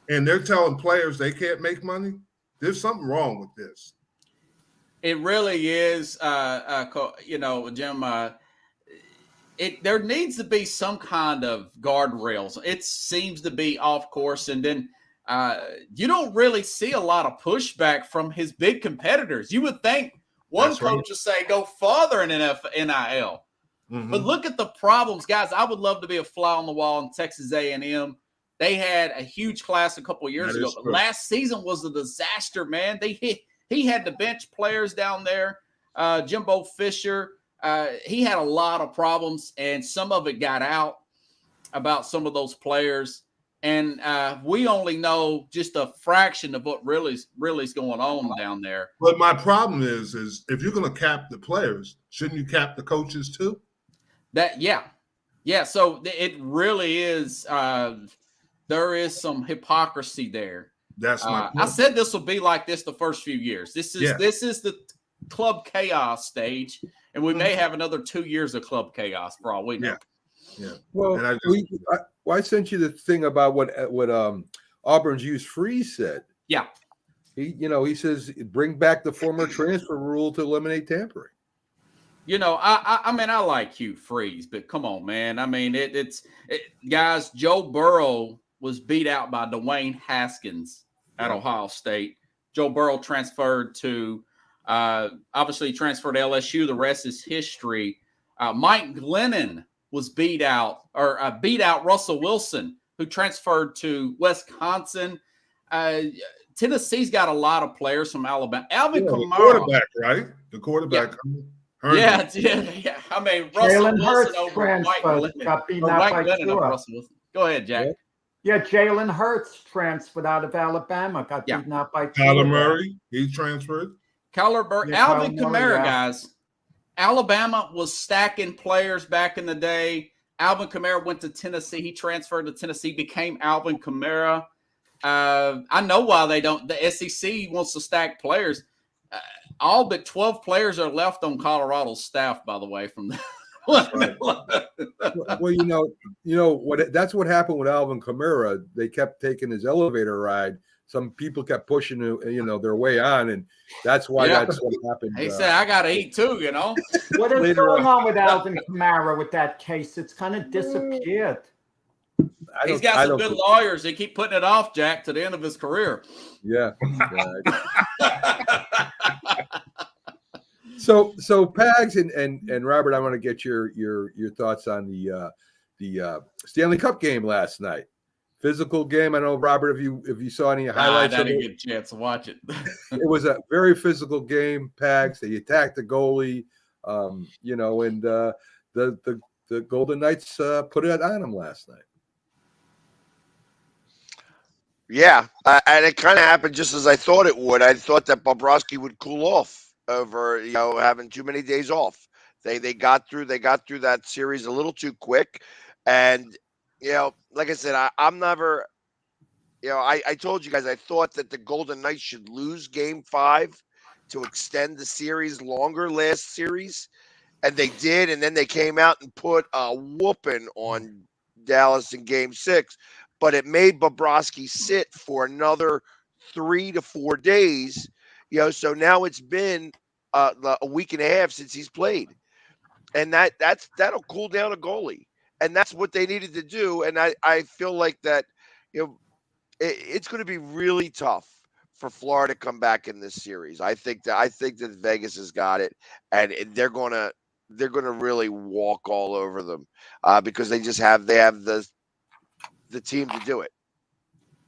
and they're telling players they can't make money. There's something wrong with this. It really is, Jim. There needs to be some kind of guardrails. It seems to be off course, and then you don't really see a lot of pushback from his big competitors. You would think one coach would say go farther in NIL. Mm-hmm. But look at the problems, guys. I would love to be a fly on the wall in Texas A&M. They had a huge class a couple of years ago. But last season was a disaster, man. He had to bench players down there. Jimbo Fisher. He had a lot of problems, and some of it got out about some of those players. And we only know just a fraction of what really is going on down there. But my problem is if you're going to cap the players, shouldn't you cap the coaches too? So it really is. There is some hypocrisy there. That's my point. I said this will be like this the first few years. This is the club chaos stage, and we may have another 2 years of club chaos for all we know. Yeah. Well, I sent you the thing about what Auburn's Hughes Freeze said. Yeah. He says bring back the former transfer rule to eliminate tampering. I like Hugh Freeze, but come on, man. I mean, guys, Joe Burrow was beat out by Dwayne Haskins at Ohio State. Joe Burrow transferred to obviously transferred to LSU. The rest is history. Mike Glennon was beat out Russell Wilson, who transferred to Wisconsin. Tennessee's got a lot of players from Alabama. Alvin Kamara, the quarterback, right? The quarterback. Yeah. I mean, Russell Wilson over Mike Glennon over Russell Wilson. Go ahead, Jack. Yeah, Jalen Hurts transferred out of Alabama, got beaten out by Kyler Murray. He transferred. Alvin Kamara, guys. Alabama was stacking players back in the day. Alvin Kamara went to Tennessee. He transferred to Tennessee, became Alvin Kamara. I know why they don't. The SEC wants to stack players. All but 12 players are left on Colorado's staff, by the way, from the Well, that's what happened with Alvin Kamara. They kept taking his elevator ride. Some people kept pushing, their way on, and that's why that's what happened. He said, "I got to eat too," What is going on with Alvin Kamara with that case? It's kind of disappeared. He's got some good lawyers. They keep putting it off, Jack, to the end of his career. Yeah. So Pags and Robert, I want to get your thoughts on the Stanley Cup game last night. Physical game. I don't know, Robert, if you saw any highlights. I didn't get a chance to watch it. It was a very physical game, Pags. They attacked the goalie, and the Golden Knights put it on them last night. Yeah, and it kind of happened just as I thought it would. I thought that Bobrovsky would cool off over having too many days off. They got through that series a little too quick, and like I said, I'm never. I told you guys I thought that the Golden Knights should lose Game 5 to extend the series longer last series, and they did, and then they came out and put a whooping on Dallas in Game 6. But it made Bobrovsky sit for another 3 to 4 days. So now it's been a week and a half since he's played, and that'll cool down a goalie, and that's what they needed to do. And I feel like that it's going to be really tough for Florida to come back in this series. I think that Vegas has got it, and they're gonna really walk all over them because they have the team to do it.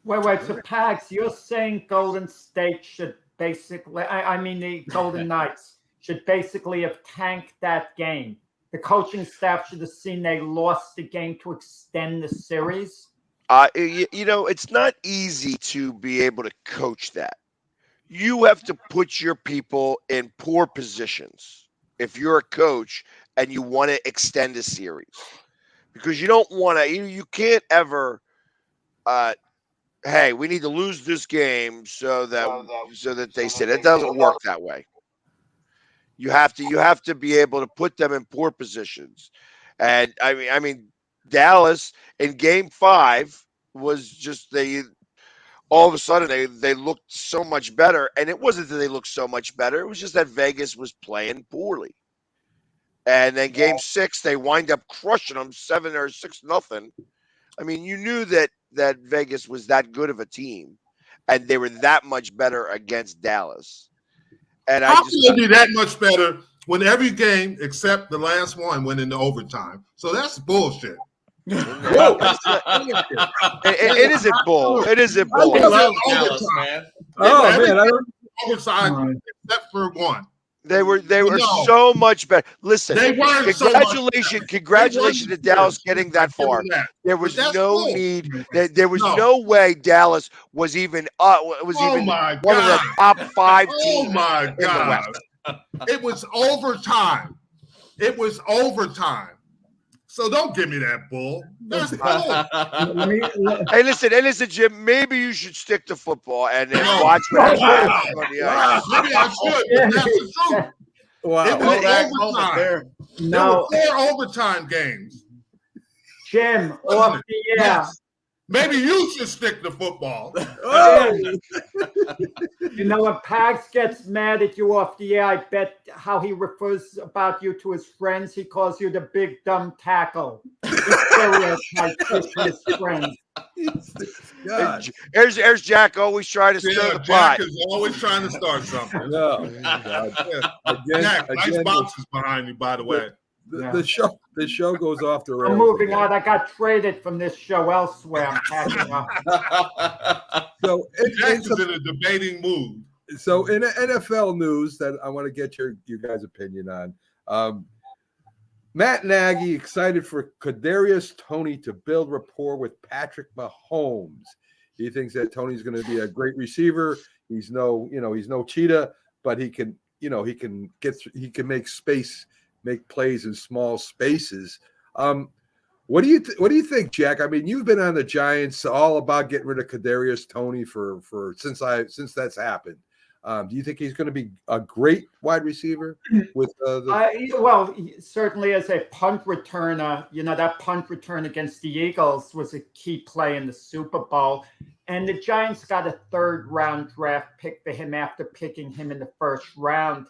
Wait. So, Pags, you're saying Golden State should basically, the Golden Knights should basically have tanked that game. The coaching staff should have seen they lost the game to extend the series. It's not easy to be able to coach that. You have to put your people in poor positions if you're a coach and you want to extend a series. Because you don't want to, you can't ever, hey, we need to lose this game so that they sit. It doesn't work that way. You have to be able to put them in poor positions. And I mean, Dallas in Game 5 was just all of a sudden they looked so much better, and it wasn't that they looked so much better. It was just that Vegas was playing poorly. And then Game 6, they wind up crushing them 7 or 6-0. I mean, you knew that Vegas was that good of a team, and they were that much better against Dallas. And How can they be that much better when every game except the last one went into overtime? So that's bullshit. It isn't bull. It isn't bull. I love Dallas, man. Overtime except for one. They were so much better. Listen, they were congratulations to Dallas getting that far. There was no need. There was no way Dallas was even one of the top 5 teams. Oh my God! It was overtime. So don't give me that bull. That's bull. Hey, listen, Jim. Maybe you should stick to football and then watch that. Maybe I should. But that's the truth. Wow. It was overtime. There were 4 overtime games. Jim, off the air. Yes. Maybe you should stick to football. When Pags gets mad at you off the air, I bet how he refers about you to his friends, he calls you the big dumb tackle. His friends. There's Jack always trying to stir the pot. Jack is always trying to start something. No. Jack, nice boxes behind you, by the way. The show goes off the rails. I'm moving on. I got traded from this show elsewhere. I'm packing up. So Jack is in a debating mood. So in NFL news that I want to get your guys' opinion on, Matt Nagy excited for Kadarius Toney to build rapport with Patrick Mahomes. He thinks that Toney's going to be a great receiver. He's no cheetah, but he can make plays in small spaces. What do you think, Jack? I mean, you've been on the Giants all about getting rid of Kadarius Toney for since that's happened. Do you think he's going to be a great wide receiver with well, certainly as a punt returner, that punt return against the Eagles was a key play in the Super Bowl. And the Giants got a 3rd-round draft pick for him after picking him in the 1st round.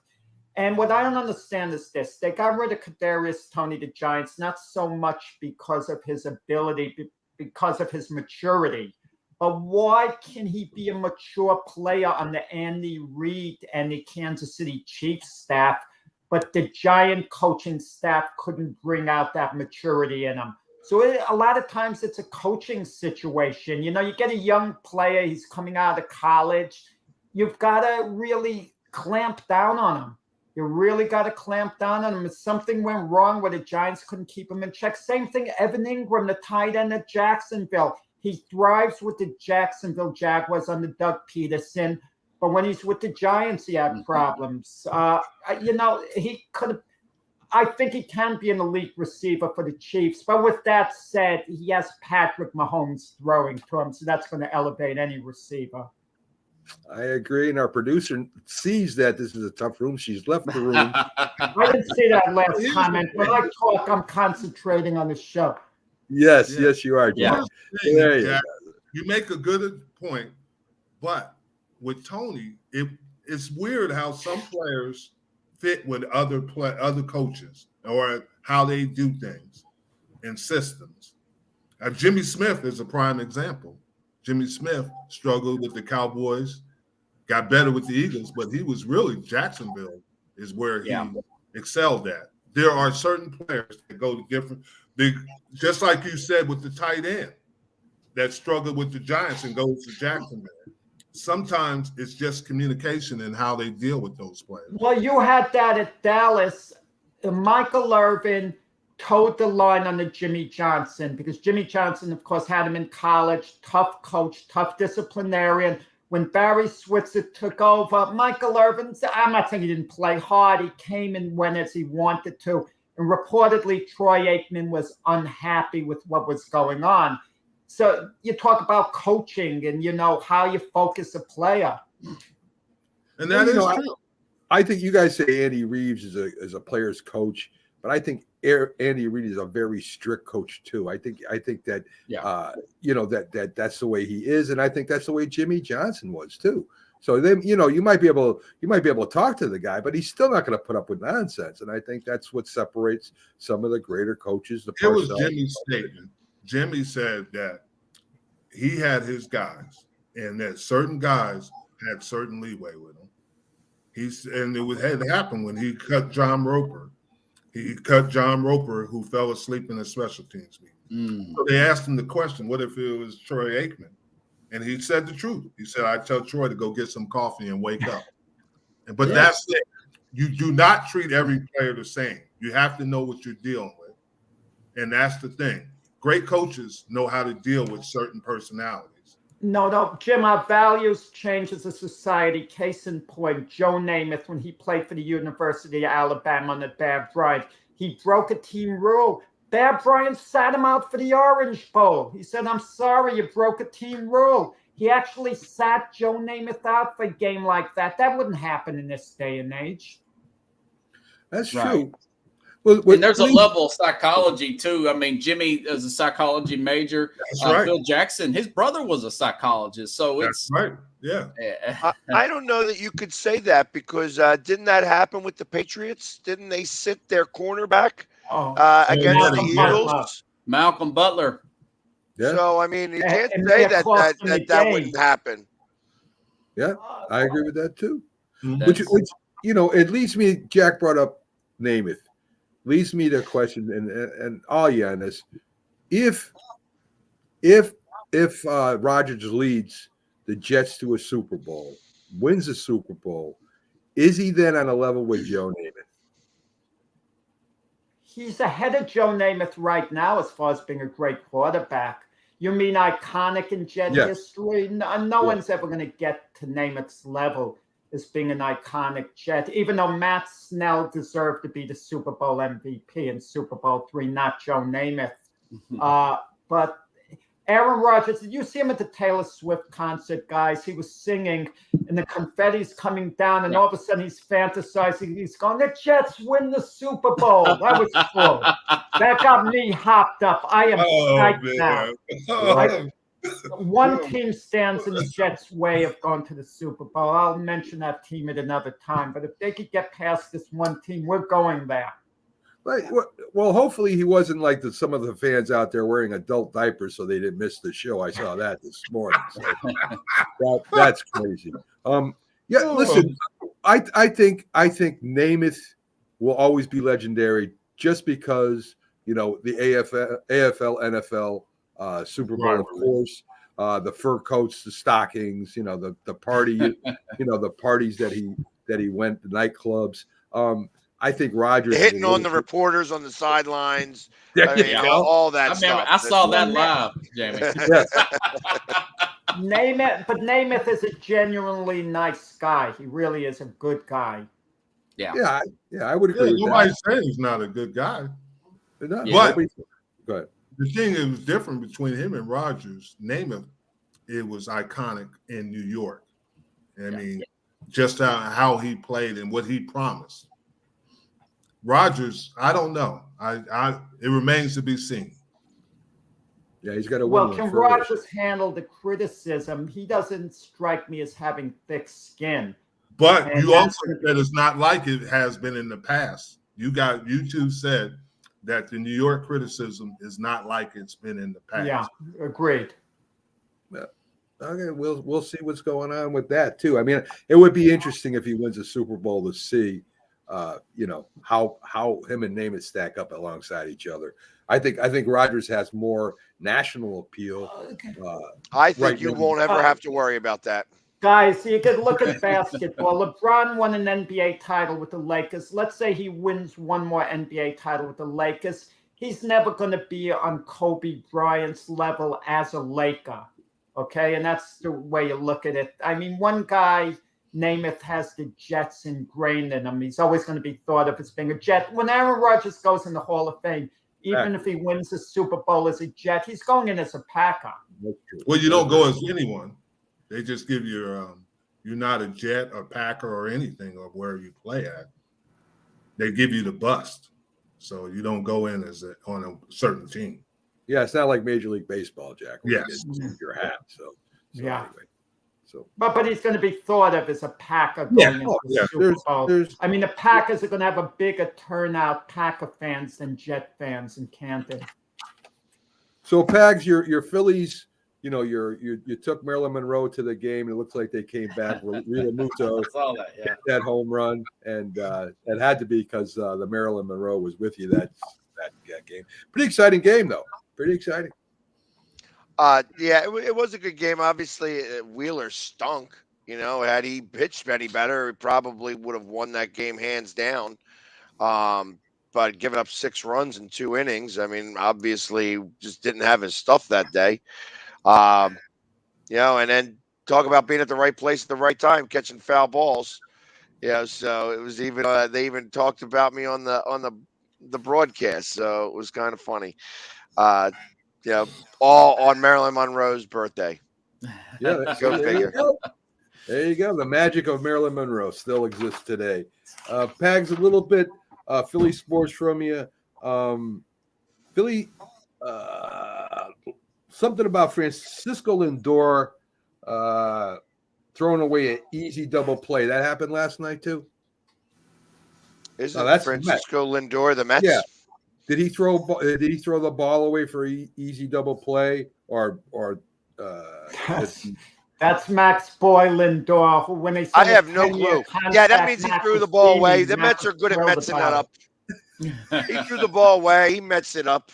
And what I don't understand is this. They got rid of Kadarius Toney, the Giants, not so much because of his ability, because of his maturity. But why can he be a mature player on the Andy Reid and the Kansas City Chiefs staff, but the Giant coaching staff couldn't bring out that maturity in him? So a lot of times it's a coaching situation. You get a young player, he's coming out of college. You've got to really clamp down on him. You really got to clamp down on him. If something went wrong where the Giants couldn't keep him in check. Same thing, Evan Ingram, the tight end at Jacksonville. He thrives with the Jacksonville Jaguars under Doug Peterson. But when he's with the Giants, he had problems. He could have. I think he can be an elite receiver for the Chiefs. But with that said, he has Patrick Mahomes throwing to him, so that's going to elevate any receiver. I agree. And our producer sees that this is a tough room. She's left the room. I didn't see that last comment. When I talk, I'm concentrating on the show. Yes, you are. Yeah. There you go. You make a good point, but with Tony, it's weird how some players fit with other coaches or how they do things and systems. Jimmy Smith is a prime example. Jimmy Smith struggled with the Cowboys, got better with the Eagles, but he was really Jacksonville is where he excelled at. There are certain players that go to different, just like you said with the tight end that struggled with the Giants and goes to Jacksonville. Sometimes it's just communication and how they deal with those players. Well, you had that at Dallas. Michael Irvin towed the line under Jimmy Johnson because Jimmy Johnson, of course, had him in college, tough coach, tough disciplinarian. When Barry Switzer took over, Michael Irvin, I'm not saying he didn't play hard. He came and went as he wanted to. And reportedly, Troy Aikman was unhappy with what was going on. So you talk about coaching and, how you focus a player. And that is true. I think you guys say Andy Reeves is a player's coach, but I think Andy Reid is a very strict coach too. I think that that's the way he is, and I think that's the way Jimmy Johnson was too. So then you might be able to talk to the guy, but he's still not going to put up with nonsense. And I think that's what separates some of the greater coaches. It was Jimmy's statement. Jimmy said that he had his guys, and that certain guys had certain leeway with him. And it had happened when he cut John Roper. He cut John Roper, who fell asleep in a special teams meeting. So they asked him the question, what if it was Troy Aikman? And he said the truth. He said, I tell Troy to go get some coffee and wake up. But that's it. You do not treat every player the same. You have to know what you're dealing with. And that's the thing. Great coaches know how to deal with certain personalities. No, Jim, our values change as a society. Case in point, Joe Namath, when he played for the University of Alabama under Bear Bryant, he broke a team rule. Bear Bryant sat him out for the Orange Bowl. He said, I'm sorry, you broke a team rule. He actually sat Joe Namath out for a game like that. That wouldn't happen in this day and age. That's Right. true. Well, and there's a level of psychology too. I mean, Jimmy is a psychology major. That's right. Phil Jackson, his brother was a psychologist. So That's right. Yeah. I don't know that you could say that because didn't that happen with the Patriots? Didn't they sit their cornerback against the Eagles? Malcolm Butler. Yeah. So, I mean, you can't And say that cost him the that game. wouldn't happen. Yeah, I agree with that too. That's- Which it leads me. Jack brought up Namath. Leads me to a question, and all you on this: if Rodgers leads the Jets to a Super Bowl, wins the Super Bowl, is he then on a level with Joe Namath? He's ahead of Joe Namath right now as far as being a great quarterback. You mean iconic in Jet history? No one's ever going to get to Namath's level as being an iconic Jet, even though Matt Snell deserved to be the Super Bowl MVP in Super Bowl III, not Joe Namath. But Aaron Rodgers, did you see him at the Taylor Swift concert, guys? He was singing and the confetti's coming down, and all of a sudden he's fantasizing. He's going, the Jets win the Super Bowl. That was cool. That got me hopped up. I am psyched now. One team stands in the Jets' way of going to the Super Bowl. I'll mention that team at another time. But if they could get past this one team, we're going there. Well, hopefully he wasn't like some of the fans out there wearing adult diapers so they didn't miss the show. I saw that this morning. So that's crazy. Listen, I think Namath will always be legendary just because the AFL, NFL Super Bowl, of course. The fur coats, the stockings, the party, the parties that he went, the nightclubs. I think Rodgers hitting on the reporters on the sidelines. All that stuff. I saw that live, Jamie. Namath is a genuinely nice guy. He really is a good guy. Yeah, I would agree with nobody that. said he's not a good guy. But go ahead. The thing that was different between him and Rodgers, Namath, it was iconic in New York. I mean, just how he played and what he promised. Rodgers, I don't know. It remains to be seen. Yeah, he's got to win. Well, can Rodgers handle the criticism? He doesn't strike me as having thick skin. But you also said it's not like it has been in the past. You two said that the New York criticism is not like it's been in the past. Yeah, agreed. Yeah. Okay, we'll see what's going on with that too. I mean, it would be interesting if he wins a Super Bowl to see, how him and Namath stack up alongside each other. I think Rodgers has more national appeal. I think you won't ever have to worry about that. Guys, you could look at basketball. LeBron won an NBA title with the Lakers. Let's say he wins one more NBA title with the Lakers. He's never going to be on Kobe Bryant's level as a Laker. Okay, and that's the way you look at it. I mean, one guy, Namath, has the Jets ingrained in him. He's always going to be thought of as being a Jet. When Aaron Rodgers goes in the Hall of Fame, even if he wins the Super Bowl as a Jet, he's going in as a Packer. Well, you don't go as anyone. They just give you you're not a Jet or Packer or anything of where you play at. They give you the bust, so you don't go in on a certain team. Yeah, it's not like Major League Baseball, Jack. Yes, you get your hat. So yeah. Anyway, so but he's going to be thought of as a Packer going into the Super Bowl. I mean, the Packers are going to have a bigger turnout, Packer fans, than Jet fans in Canton. So, Pags, your Phillies. You took Marilyn Monroe to the game. It looks like they came back. Rita Muto hit that home run, and it had to be because the Marilyn Monroe was with you that game. Pretty exciting game, though. Pretty exciting. It was a good game. Obviously, Wheeler stunk. Had he pitched any better, he probably would have won that game hands down. But giving up 6 runs in 2 innings, I mean, obviously just didn't have his stuff that day. And then talk about being at the right place at the right time, catching foul balls. So it was even they even talked about me on the broadcast. So it was kind of funny. All on Marilyn Monroe's birthday. Yeah, Go figure. There you go. The magic of Marilyn Monroe still exists today. Pags, a little bit Philly sports from you. Philly. Something about Francisco Lindor throwing away an easy double play. That happened last night too. That's Francisco Lindor, the Mets? Yeah. Did he throw the ball away for easy double play or That's Max Boy Lindor. When they I have no clue. Yeah, that means he threw the ball away. The Mets are good at messing that up. He threw the ball away. He messed it up.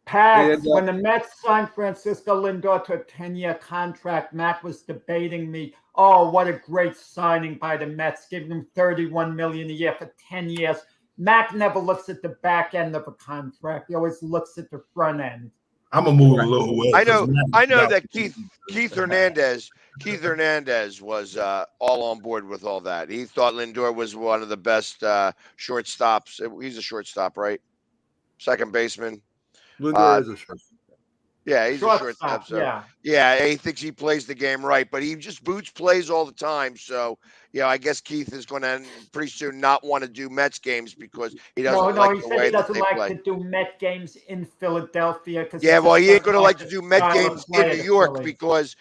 Pags, when the Mets signed Francisco Lindor to a 10-year contract, Mac was debating me. Oh, what a great signing by the Mets, giving him $31 million a year for 10 years. Mac never looks at the back end of a contract. He always looks at the front end. I'm gonna move a little away. I know that Keith Hernandez was all on board with all that. He thought Lindor was one of the best shortstops. He's a shortstop, right? Second baseman. Lindor is a shortstop. Yeah, he's a shortstop. So yeah, he thinks he plays the game right, but he just boots plays all the time. So I guess Keith is going to pretty soon not want to do Mets games because he doesn't like the way he doesn't like play. to do Met games in Philadelphia. He ain't going to like to do Met games in New York because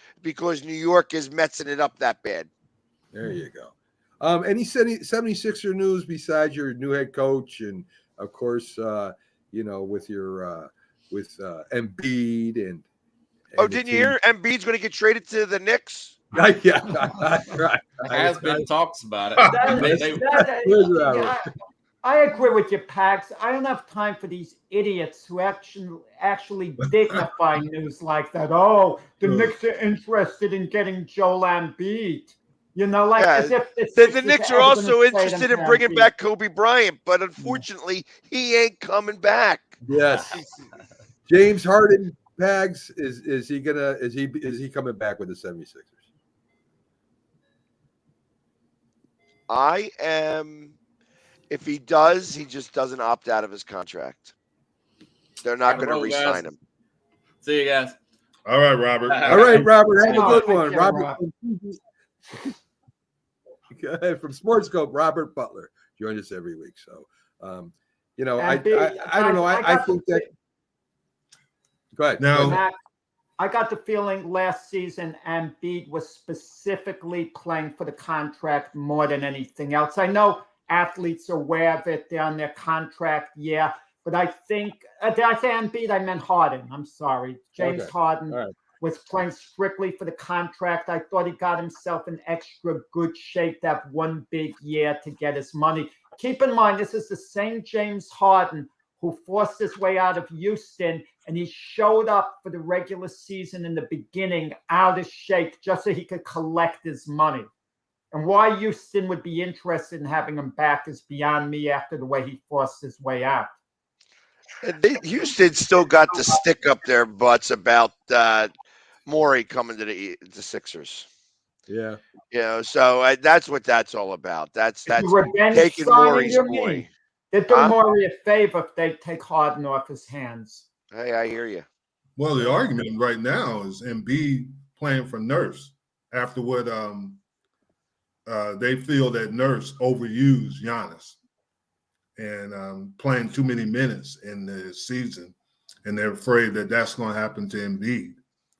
New York is Metsing it up that bad. There you go. Any 76er news besides your new head coach and of course with your with Embiid and didn't you hear Embiid's going to get traded to the Knicks? Yeah, right. There has been talks about it. I agree with you, Pax. I don't have time for these idiots who actually dignify news like that. Oh, the Knicks are interested in getting Joel Embiid. Like as if The Sixers Knicks are ever gonna also trade him interested for in bringing Embiid. back Kobe Bryant, but unfortunately, he ain't coming back. Yes. James Harden, Pags, is he coming back with the 76ers? I am. If he does, he just doesn't opt out of his contract. They're not going to re-sign him. See you guys. All right, Robert. All right, Robert, have a good Take one. care, Robert from Sports Skope, Robert Butler joins us every week. So, I don't know. I think that. Go ahead. Now, Matt, I got the feeling last season Embiid was specifically playing for the contract more than anything else. I know athletes are aware of it. They're on their contract, yeah. But I think, did I say Embiid? I meant Harden. I'm sorry. James Harden was playing strictly for the contract. I thought he got himself in extra good shape that one big year to get his money. Keep in mind, this is the same James Harden who forced his way out of Houston, and he showed up for the regular season in the beginning out of shape just so he could collect his money. And why Houston would be interested in having him back is beyond me after the way he forced his way out. Houston still got to stick up their butts about Morey coming to the Sixers. Yeah. So that's what that's all about. That's taking Morey's boy. They're doing Morey a favor if they take Harden off his hands. Hey, I hear you. Well, the argument right now is Embiid playing for Nurse after what they feel that Nurse overused Giannis and playing too many minutes in the season, and they're afraid that that's going to happen to Embiid.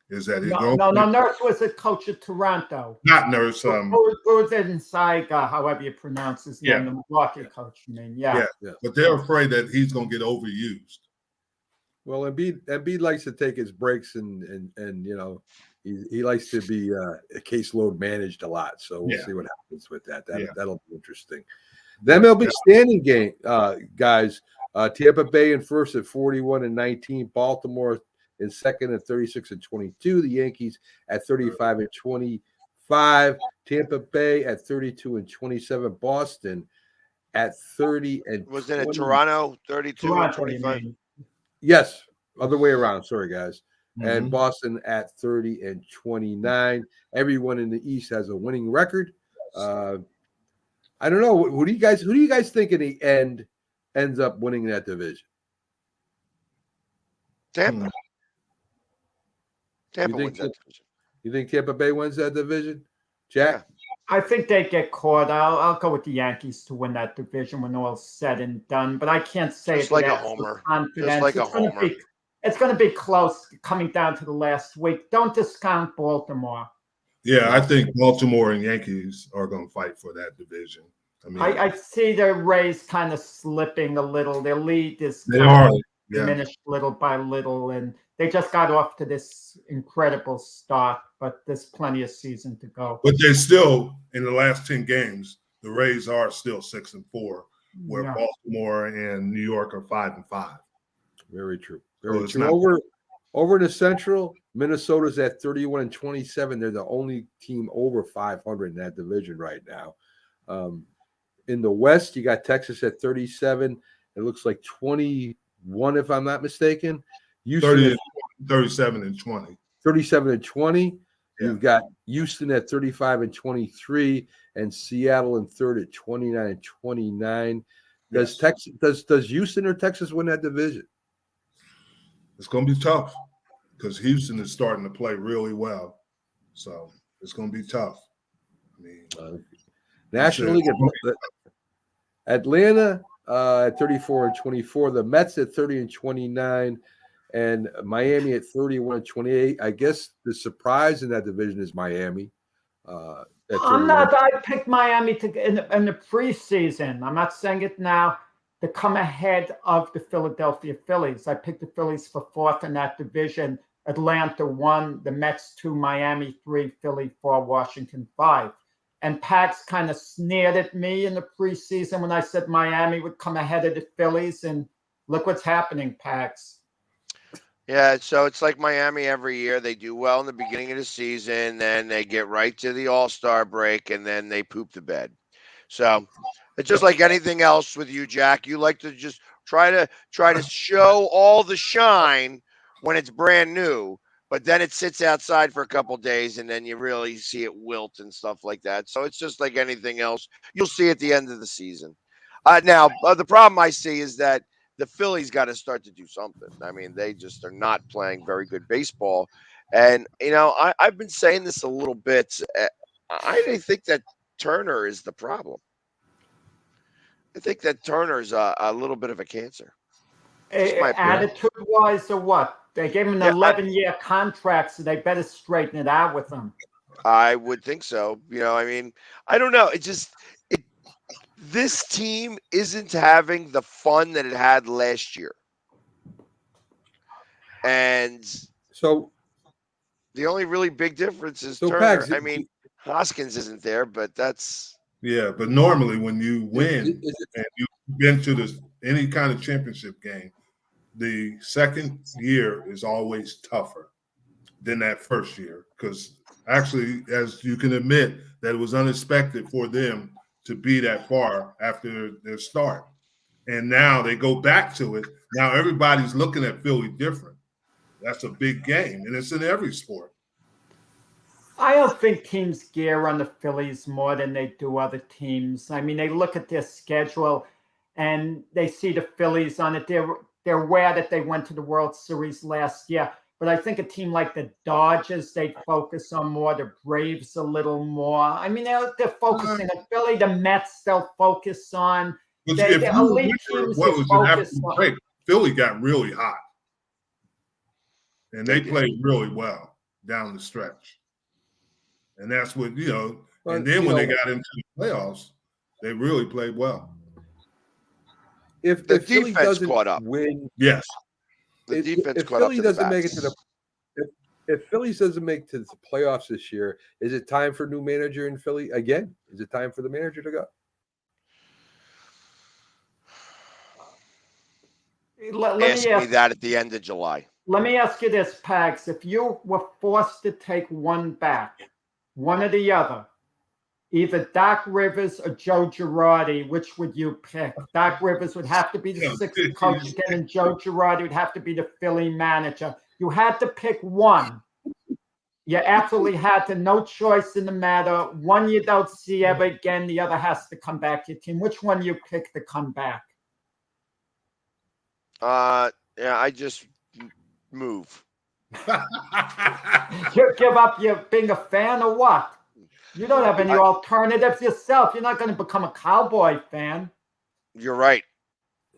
Is that no? Nurse was a coach at Toronto. Not Nurse. Saiga, however you pronounce his name, the Milwaukee coach. Yeah. But they're afraid that he's going to get overused. Well, Embiid likes to take his breaks and he likes to be a caseload managed a lot. So we'll see what happens with that. That'll be interesting. The MLB standing game, guys. Tampa Bay in first at 41-19. Baltimore in second at 36-22. The Yankees at 35-25. Tampa Bay at 32-27. Boston at 30-20. Was it at Toronto 32-25? Yes, other way around. Sorry, guys. And Boston at 30-29. Everyone in the East has a winning record. I don't know. Who do you guys think in the end ends up winning that division? Tampa. Tampa wins that division. You think Tampa Bay wins that division? Jack? I think they get caught. I'll go with the Yankees to win that division when all's said and done. But I can't say Just it like a with homer. confidence. Just like a homer. It's going to be close coming down to the last week. Don't discount Baltimore. Yeah, I think Baltimore and Yankees are going to fight for that division. I see the Rays kind of slipping a little. Their lead is diminished little by little, and they just got off to this incredible start, but there's plenty of season to go. But they're still, in the last 10 games, the Rays are still 6-4, where Baltimore and New York are 5-5. Very true. Very true. Over in the Central, Minnesota's at 31-27. They're the only team over 500 in that division right now. In the West, you got Texas at 37. It looks like 21, if I'm not mistaken. Houston 37-20. 37-20. You've got Houston at 35-23, and Seattle in third at 29-29. Does Houston or Texas win that division? It's going to be tough because Houston is starting to play really well. So it's going to be tough. National League, Atlanta at 34-24. The Mets at 30-29. And Miami at 31-28. I guess the surprise in that division is Miami. I picked Miami in the preseason. I'm not saying it now. To come ahead of the Philadelphia Phillies. I picked the Phillies for fourth in that division. Atlanta 1, the Mets 2, Miami 3, Philly 4, Washington 5. And Pax kind of sneered at me in the preseason when I said Miami would come ahead of the Phillies. And look what's happening, Pax. Yeah, so it's like Miami every year. They do well in the beginning of the season, then they get right to the All-Star break, and then they poop the bed. So it's just like anything else with you, Jack. You like to just try to show all the shine when it's brand new, but then it sits outside for a couple days, and then you really see it wilt and stuff like that. So it's just like anything else. You'll see at the end of the season. Now, the problem I see is that the Phillies got to start to do something. I mean, they just are not playing very good baseball. And, I've been saying this a little bit. I think that Turner is the problem. I think that Turner's a little bit of a cancer. Attitude-wise or what? They gave him an 11-year contract, so they better straighten it out with him. I would think so. I don't know. This team isn't having the fun that it had last year. And so the only really big difference is so Turner. Pags, Hoskins isn't there, but that's but normally when you win and you've been to any kind of championship game, the second year is always tougher than that first year, because actually, as you can admit, that it was unexpected for them to be that far after their start. And now they go back to it. Now everybody's looking at Philly different. That's a big game, and it's in every sport. I don't think teams gear on the Phillies more than they do other teams. I mean, they look at their schedule and they see the Phillies on it. They're aware that they went to the World Series last year. But I think a team like the Dodgers, they focus on more. The Braves a little more. I mean, they're focusing on Philly. The Mets, they'll focus on. The elite teams what was focus an on. break, Philly got really hot. And they played really well down the stretch. And that's what, and then when they got into the playoffs, they really played well. If the Philly defense doesn't caught up. win, Yes. The defense if caught up Philly to the doesn't make it bats. to if Phillies doesn't make it to the playoffs this year, is it time for a new manager in Philly again? Is it time for the manager to go? Ask me that at the end of July. Let me ask you this, Pags. If you were forced to take one back, one or the other, either Doc Rivers or Joe Girardi, which would you pick? Doc Rivers would have to be the sixth coach again, and Joe Girardi would have to be the Philly manager. You had to pick one. You absolutely had to, no choice in the matter. One you don't see ever again, the other has to come back to your team. Which one you pick to come back? I just move. You give up your being a fan or what? You don't have any alternatives yourself. You're not going to become a Cowboy fan. You're right.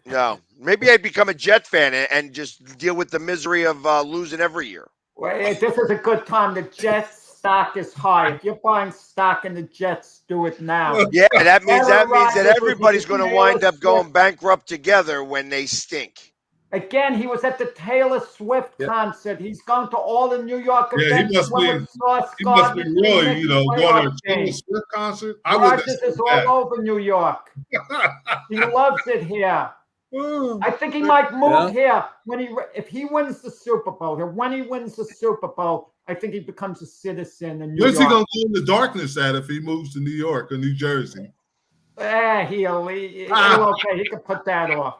No, maybe I'd become a Jet fan and just deal with the misery of losing every year. Well, this is a good time. The Jets stock is high. If you're buying stock in the Jets, do it now. Yeah, that means that everybody's going to wind up going bankrupt together when they stink. Again, he was at the Taylor Swift concert. He's gone to all the New York events. He must be really, going to a Taylor Swift concert. Rogers is all over New York. He loves it here. I think he might move here if he wins the Super Bowl. When he wins the Super Bowl, I think he becomes a citizen in New York. Where's he going to go in the darkness at if he moves to New York or New Jersey? He'll okay. He can put that off.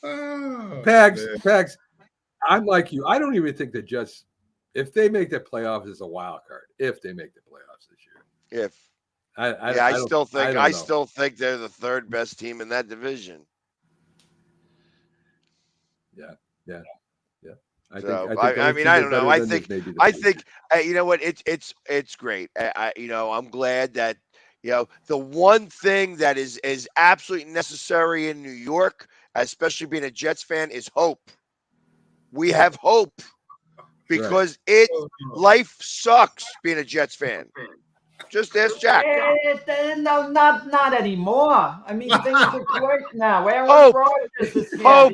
Pags, I'm like you. I don't even think the Jets, if they make the playoffs, is a wild card. If they make the playoffs this year, I still think they're the third best team in that division. Yeah. I don't know. I think you know what? It's great. I'm glad that the one thing that is absolutely necessary in New York, especially being a Jets fan, is hope. We have hope because life sucks being a Jets fan. Just ask Jack. No, not anymore. I mean, things are great now. Aaron Rodgers is here.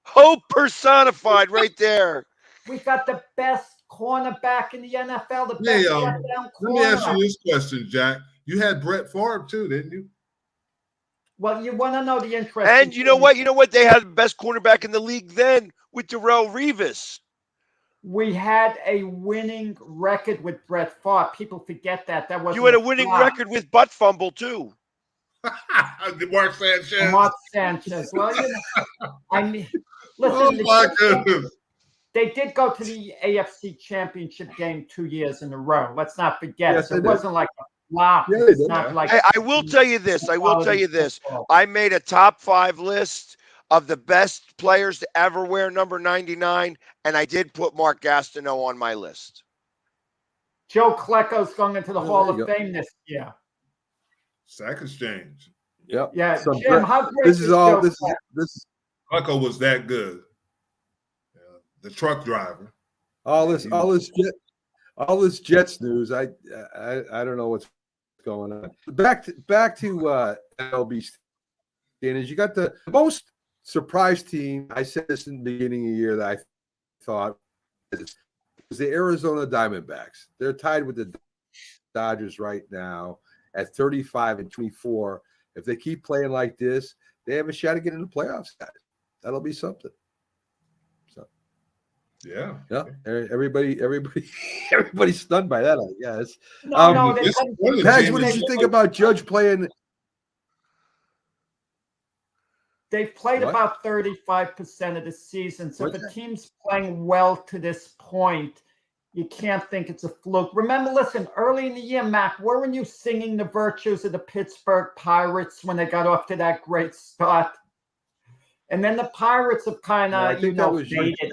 Hope personified right there. We got the best cornerback in the NFL. The best shutdown corner. Let me ask you this question, Jack. You had Brett Favre too, didn't you? Well, you want to know the interesting And you know thing? what? You know what? They had the best cornerback in the league then with Darrell Revis. We had a winning record with Brett Favre. People forget that. That wasn't You had a winning flop. record with Butt Fumble too. Mark Sanchez. Mark Sanchez. Well, you know, I mean, listen. Oh my goodness. They did go to the AFC Championship game 2 years in a row. Let's not forget. Yes, So they it did. wasn't like a flop. Yeah, they It's did. not like I will tell you this. I will tell you this. I made a top 5 list of the best players to ever wear number 99, and I did put Mark Gastineau on my list. Joe Klecko's going into the Oh, Hall there you of go. Fame this year. Sack exchange. Yep. Yeah, So Jim, how great this is all. Joe Klecko? This is Bucko was that good. The truck driver. all this Jets news. I don't know what's going on. Back to LB standings. You got the most surprise team. I said this in the beginning of the year that I thought was the Arizona Diamondbacks. They're tied with the Dodgers right now at 35 and 24. If they keep playing like this, they have a shot to get in the playoffs, guys. That'll be something. So Yeah. Everybody's stunned by that, I guess. No, Pags, what did you think about Judge playing? They've played What? about 35% of the season. So What's if a that? team's playing well to this point, you can't think it's a fluke. Remember, listen, early in the year, Mac, weren't you singing the virtues of the Pittsburgh Pirates when they got off to that great start? And then the Pirates have kind No, I of, think that was you. faded.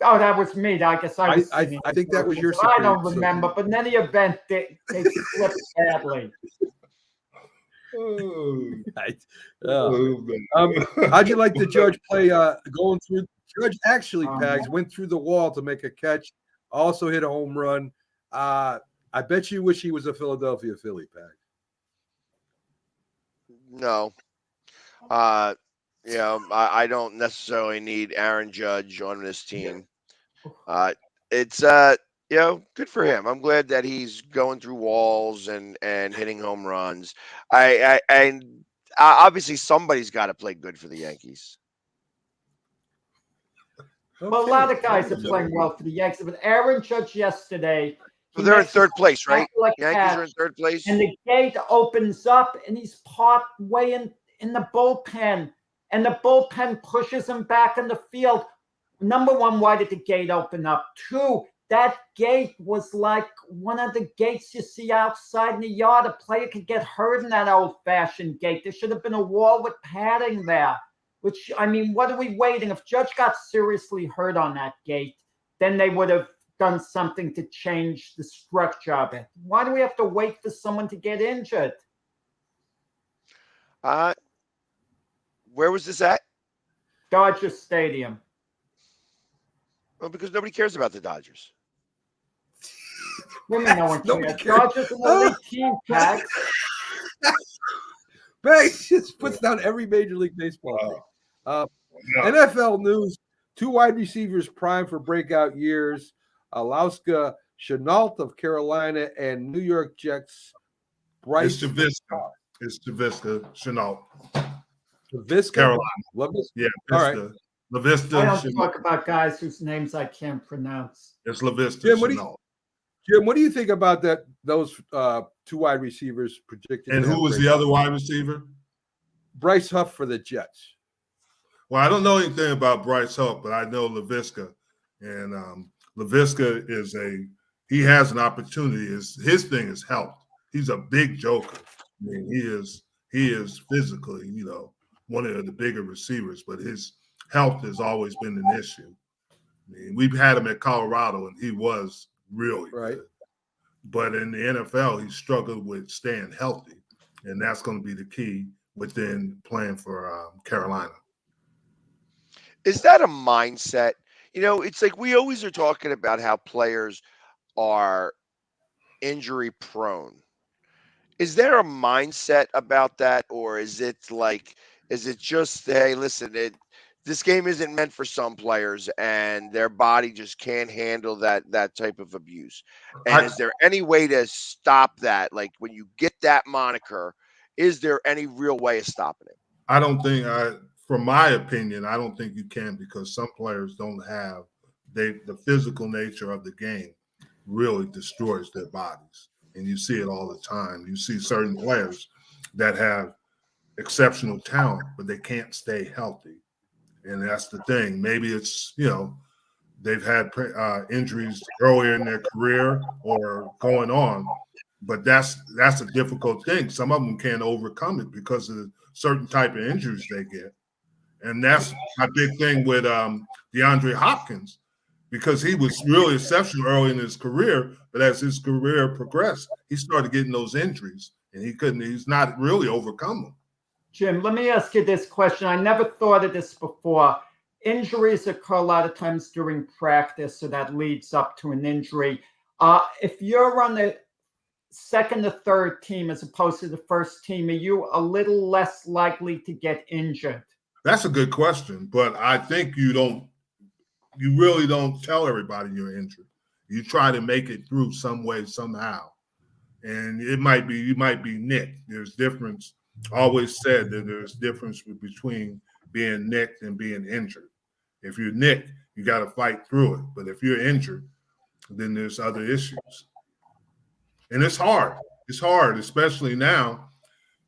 Oh, that was me. I guess I was singing. I think that was your I don't supreme- remember. But in any event, they slipped badly. How'd you like the Judge play going through? Judge actually, Pags, went through the wall to make a catch, also hit a home run. I bet you wish he was a Philadelphia Philly, Pags. No. I don't necessarily need Aaron Judge on this team. It's good for him. I'm glad that he's going through walls and hitting home runs. Obviously somebody's got to play good for the Yankees. Well, a lot of guys are playing well for the Yankees, but Aaron Judge yesterday. So they're in third place, right? Yankees are in third place. And the gate opens up, and he's part way in the bullpen, and the bullpen pushes him back in the field. Number one, why did the gate open up? 2, that gate was like one of the gates you see outside in the yard. A player could get hurt in that old-fashioned gate. There should have been a wall with padding there. Which, I mean, what are we waiting? If Judge got seriously hurt on that gate, then they would have done something to change the structure of it. Why do we have to wait for someone to get injured? Where was this at? Dodger Stadium. Well, because nobody cares about the Dodgers. Women, no one Nobody cares. cares. Dodgers an elite team, Pags. Pags just puts down every Major League Baseball thing. NFL news: 2 wide receivers primed for breakout years. Alaska Chenault of Carolina and New York Jets Bryce. It's Javiska Chenault. Laviska? Carolina. Laviska? Yeah. All right. Laviska. I don't talk about guys whose names I can't pronounce. It's Laviska Jim, what do you think about those 2 wide receivers predicted? And who was the other wide receiver? Bryce Huff for the Jets. Well, I don't know anything about Bryce Huff, but I know Laviska. And Laviska he has an opportunity. His thing is health. He's a big joker. I mean, he is physically, one of the bigger receivers, but his health has always been an issue. I mean, we've had him at Colorado, and he was really good. But in the NFL, he struggled with staying healthy, and that's going to be the key within playing for Carolina. Is that a mindset? It's like we always are talking about how players are injury prone. Is there a mindset about that, or is it just, hey, listen, this game isn't meant for some players, and their body just can't handle that type of abuse. And is there any way to stop that? Like when you get that moniker, is there any real way of stopping it? I don't think from my opinion, I don't think you can, because some players don't have the physical nature of the game really destroys their bodies. And you see it all the time. You see certain players that have exceptional talent, but they can't stay healthy. And that's the thing. Maybe it's, they've had injuries earlier in their career or going on, but that's a difficult thing. Some of them can't overcome it because of certain type of injuries they get. And that's my big thing with DeAndre Hopkins, because he was really exceptional early in his career, but as his career progressed, he started getting those injuries, and he's not really overcome them. Jim, let me ask you this question. I never thought of this before. Injuries occur a lot of times during practice, so that leads up to an injury. If you're on the second or third team as opposed to the first team, are you a little less likely to get injured? That's a good question, but I think you really don't tell everybody you're injured. You try to make it through some way, somehow. And you might be nicked. There's difference. Always said that there's difference between being nicked and being injured. If you're nicked, you got to fight through it. But if you're injured, then there's other issues. And it's hard. It's hard, especially now.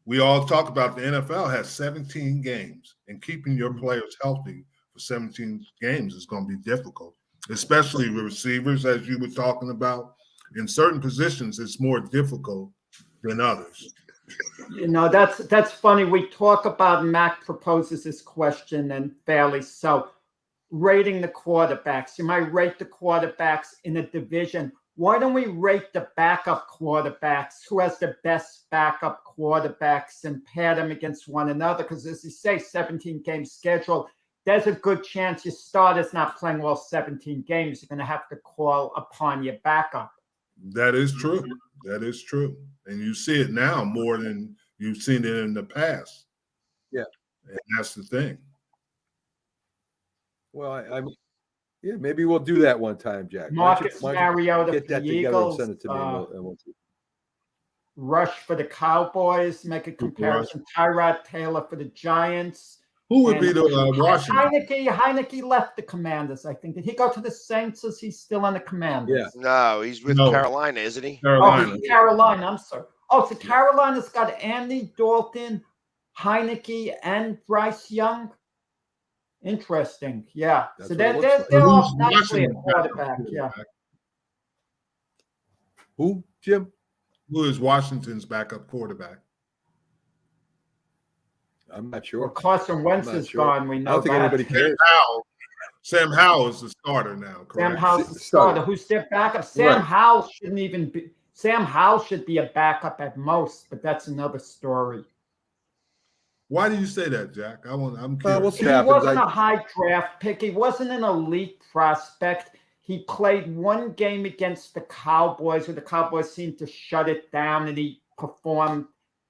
We all talk about the NFL has 17 games, and keeping your players healthy for 17 games is going to be difficult, especially with receivers, as you were talking about. In certain positions, it's more difficult than others. That's funny. We talk about, Mac proposes this question, and fairly so, rating the quarterbacks. You might rate the quarterbacks in a division. Why don't we rate the backup quarterbacks? Who has the best backup quarterbacks and pair them against one another? Because as you say, 17-game schedule, there's a good chance your starter's not playing all 17 games. You're going to have to call upon your backup. That is true. That is true. And you see it now more than you've seen it in the past. Yeah. And that's the thing. Well, yeah, maybe we'll do that one time, Jack. Marcus Mariota get that for the together Eagles, and send it to me. And we'll Rush for the Cowboys, make a comparison. Tyrod Taylor for the Giants. Who would be the Washington? Heineke left the Commanders, I think. Did he go to the Saints, or is he still on the Commanders? Yeah. No, he's with Carolina, isn't he? Carolina. Oh, Carolina. I'm sorry. Oh, so Carolina's got Andy Dalton, Heineke, and Bryce Young. Interesting. Yeah. That's so what they're off nicely at quarterback. Yeah. Who, Jim? Who is Washington's backup quarterback? I'm not sure. Well, Carson Wentz is gone. We know I don't think that. anybody cares. Sam Howell is the starter now, correct? Sam Howell's the starter. Who's their backup? Sam Howell shouldn't even be. Sam Howell should be a backup at most, but that's another story. Why do you say that, Jack? I'm curious. We'll see He what happens. wasn't a high draft pick. He wasn't an elite prospect. He played one game against the Cowboys, where the Cowboys seemed to shut it down, and he performed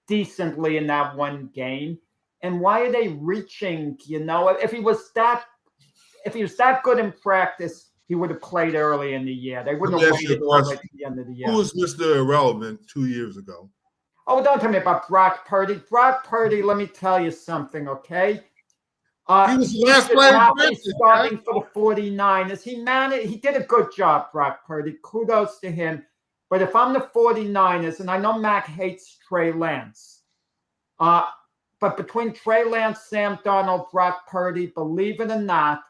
decently in that one game. And why are they reaching? If he was that good in practice, he would have played early in the year. They wouldn't have waited until the end of the year. Who was Mr. Irrelevant 2 years ago? Oh, don't tell me about Brock Purdy. Brock Purdy, let me tell you something, okay? He was the last player starting for the 49ers. He did a good job, Brock Purdy. Kudos to him. But if I'm the 49ers, and I know Mac hates Trey Lance, but between Trey Lance, Sam Darnold, Brock Purdy, believe it or not,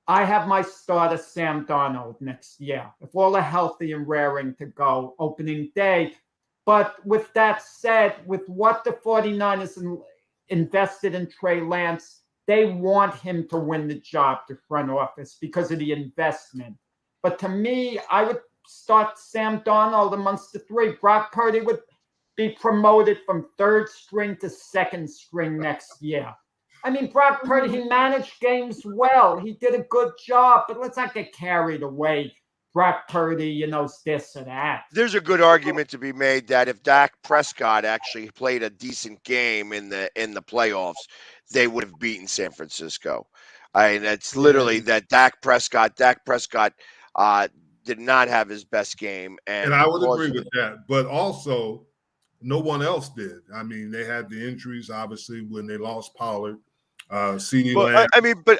I have my starter, Sam Darnold, next year. If all are healthy and raring to go opening day. But with that said, with what the 49ers invested in Trey Lance, they want him to win the job, the front office, because of the investment. But to me, I would start Sam Darnold amongst the three. Brock Purdy would be promoted from third string to second string next year. I mean, Brock Purdy, he managed games well. He did a good job, but let's not get carried away. Brock Purdy, this or that. There's a good argument to be made that if Dak Prescott actually played a decent game in the playoffs, they would have beaten San Francisco. I mean, it's literally that Dak Prescott did not have his best game. And I would agree with that. But also, no one else did. I mean, they had the injuries, obviously, when they lost Pollard. CeeDee Lamb.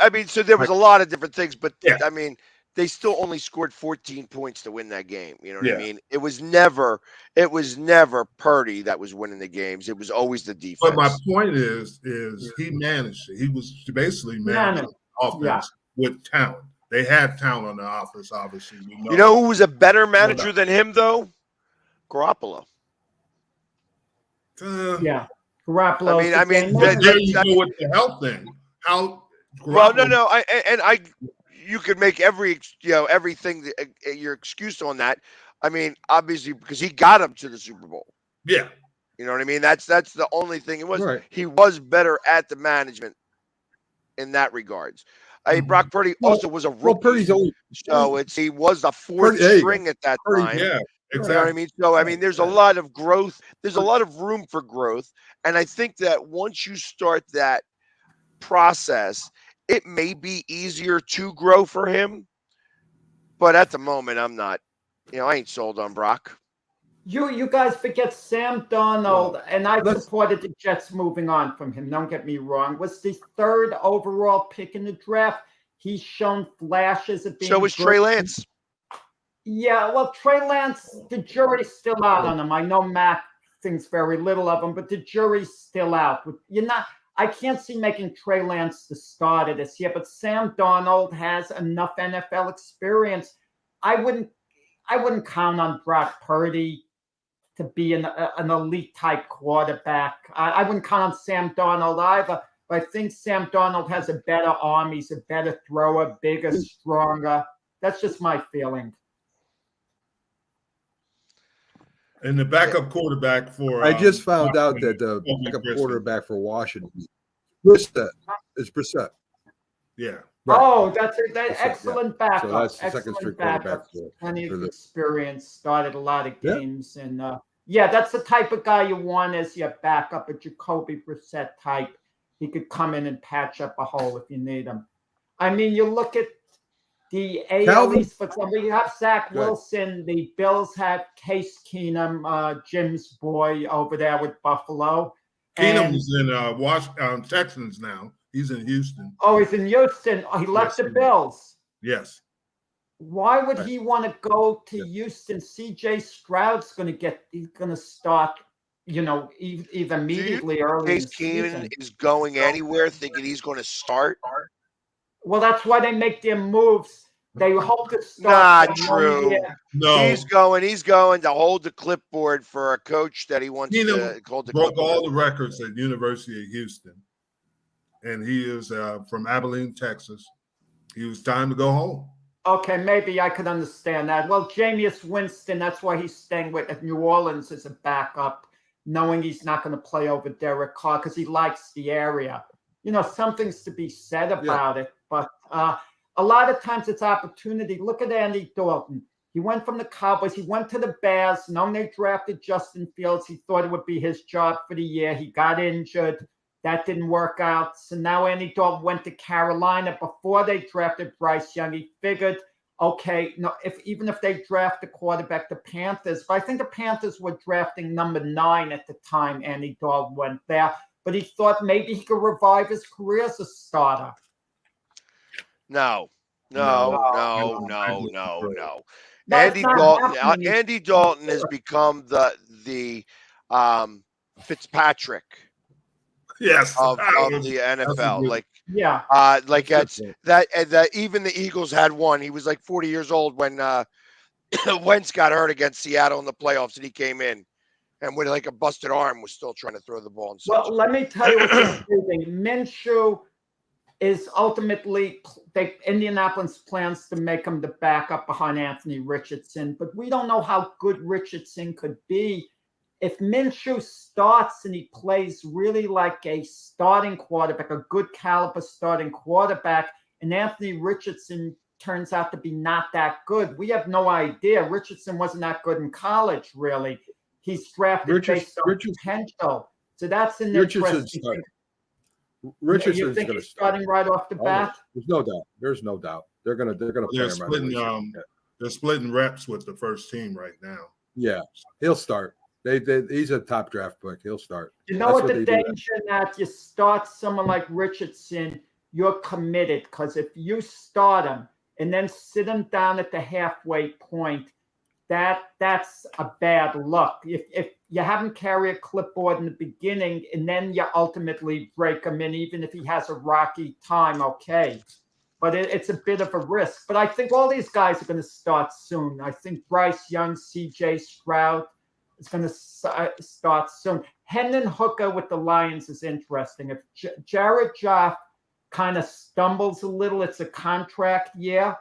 I mean, so there was a lot of different things, but Yeah. I mean, they still only scored 14 points to win that game. You know what I mean? It was never Purdy that was winning the games. It was always the defense. But my point is he managed it. He was basically managing offense with talent. They had talent on the offense, obviously. You know who was a better manager than him, though? Garoppolo. Garoppolo. I mean, there you go with the health thing. How? Well, no. You could make everything your excuse on that. I mean, obviously, because he got him to the Super Bowl. Yeah. You know what I mean? That's the only thing. It was He was better at the management in that regards. Brock Purdy also was a rookie. Well, Purdy's only he was the fourth string at that time. Yeah, exactly. You know what I mean? So I mean, there's a lot of growth. There's a lot of room for growth, and I think that once you start that process, it may be easier to grow for him. But at the moment, I'm not. I ain't sold on Brock. You guys forget Sam Darnold, and I supported the Jets moving on from him. Don't get me wrong. Was the 3rd overall pick in the draft. He's shown flashes of being. So was Trey Lance. Yeah, well, Trey Lance, the jury's still out on him. I know Mac thinks very little of him, but the jury's still out. I can't see making Trey Lance the starter this year, but Sam Darnold has enough NFL experience. I wouldn't count on Brock Purdy to be an elite type quarterback. I wouldn't count on Sam Darnold either, but I think Sam Darnold has a better arm. He's a better thrower, bigger, stronger. That's just my feeling. And the backup quarterback for I just found out that the backup quarterback for Washington is Brissett. Yeah. Right. Oh, that's excellent backup. So that's the excellent second string backup. quarterback. Plenty of experience. Started a lot of games, and that's the type of guy you want as your backup, a Jacoby Brissett type. He could come in and patch up a hole if you need him. I mean, you look at the AL East, for example, you have Zach Wilson. The Bills have Case Keenum, Jim's boy over there with Buffalo. Keenum's in Texans now. He's in Houston. Oh, he's in Houston. Oh, he left the Bills. Yes. Why would he want to go to Houston? CJ Stroud's going to start, either immediately or early. Case Keenum is going anywhere thinking he's going to start. Well, that's why they make their moves. They hope to start. Not true. No. He's going to hold the clipboard for a coach that he wants to hold the clipboard. Broke all the records at University of Houston. And he is from Abilene, Texas. He was time to go home. Okay, maybe I could understand that. Well, Jameis Winston, that's why he's staying with New Orleans as a backup, knowing he's not going to play over Derek Carr because he likes the area. Something's to be said about it. But a lot of times it's opportunity. Look at Andy Dalton. He went from the Cowboys. He went to the Bears. Knowing they drafted Justin Fields, he thought it would be his job for the year. He got injured. That didn't work out. So now Andy Dalton went to Carolina before they drafted Bryce Young. He figured, okay, even if they draft the quarterback, the Panthers, but I think the Panthers were drafting number 9 at the time Andy Dalton went there. But he thought maybe he could revive his career as a starter. No. Andy Dalton has become the Fitzpatrick. Yes, of the NFL. That even the Eagles had one. He was like 40 years old when Wentz got hurt against Seattle in the playoffs, and he came in and with like a busted arm was still trying to throw the ball. Well, let me tell you what's interesting. Minshew is ultimately Indianapolis plans to make him the backup behind Anthony Richardson, but we don't know how good Richardson could be. If Minshew starts and he plays really like a starting quarterback, a good caliber starting quarterback, and Anthony Richardson turns out to be not that good, we have no idea. Richardson wasn't that good in college, really. He's drafted based on potential. So that's an interesting thing. Richardson's You think going to he's start. starting right off the bat? There's no doubt. There's no doubt. They're gonna play him right. They're splitting reps with the first team right now. Yeah, he'll start. He's a top draft pick. He'll start. You know what the danger in that? You start someone like Richardson, you're committed, because if you start him and then sit him down at the halfway point, that's a bad look. If you have him carry a clipboard in the beginning and then you ultimately break him in, even if he has a rocky time, okay. But it's a bit of a risk. But I think all these guys are going to start soon. I think Bryce Young, C.J. Stroud is going to start soon. Hendon Hooker with the Lions is interesting. If Jared Goff kind of stumbles a little, it's a contract year.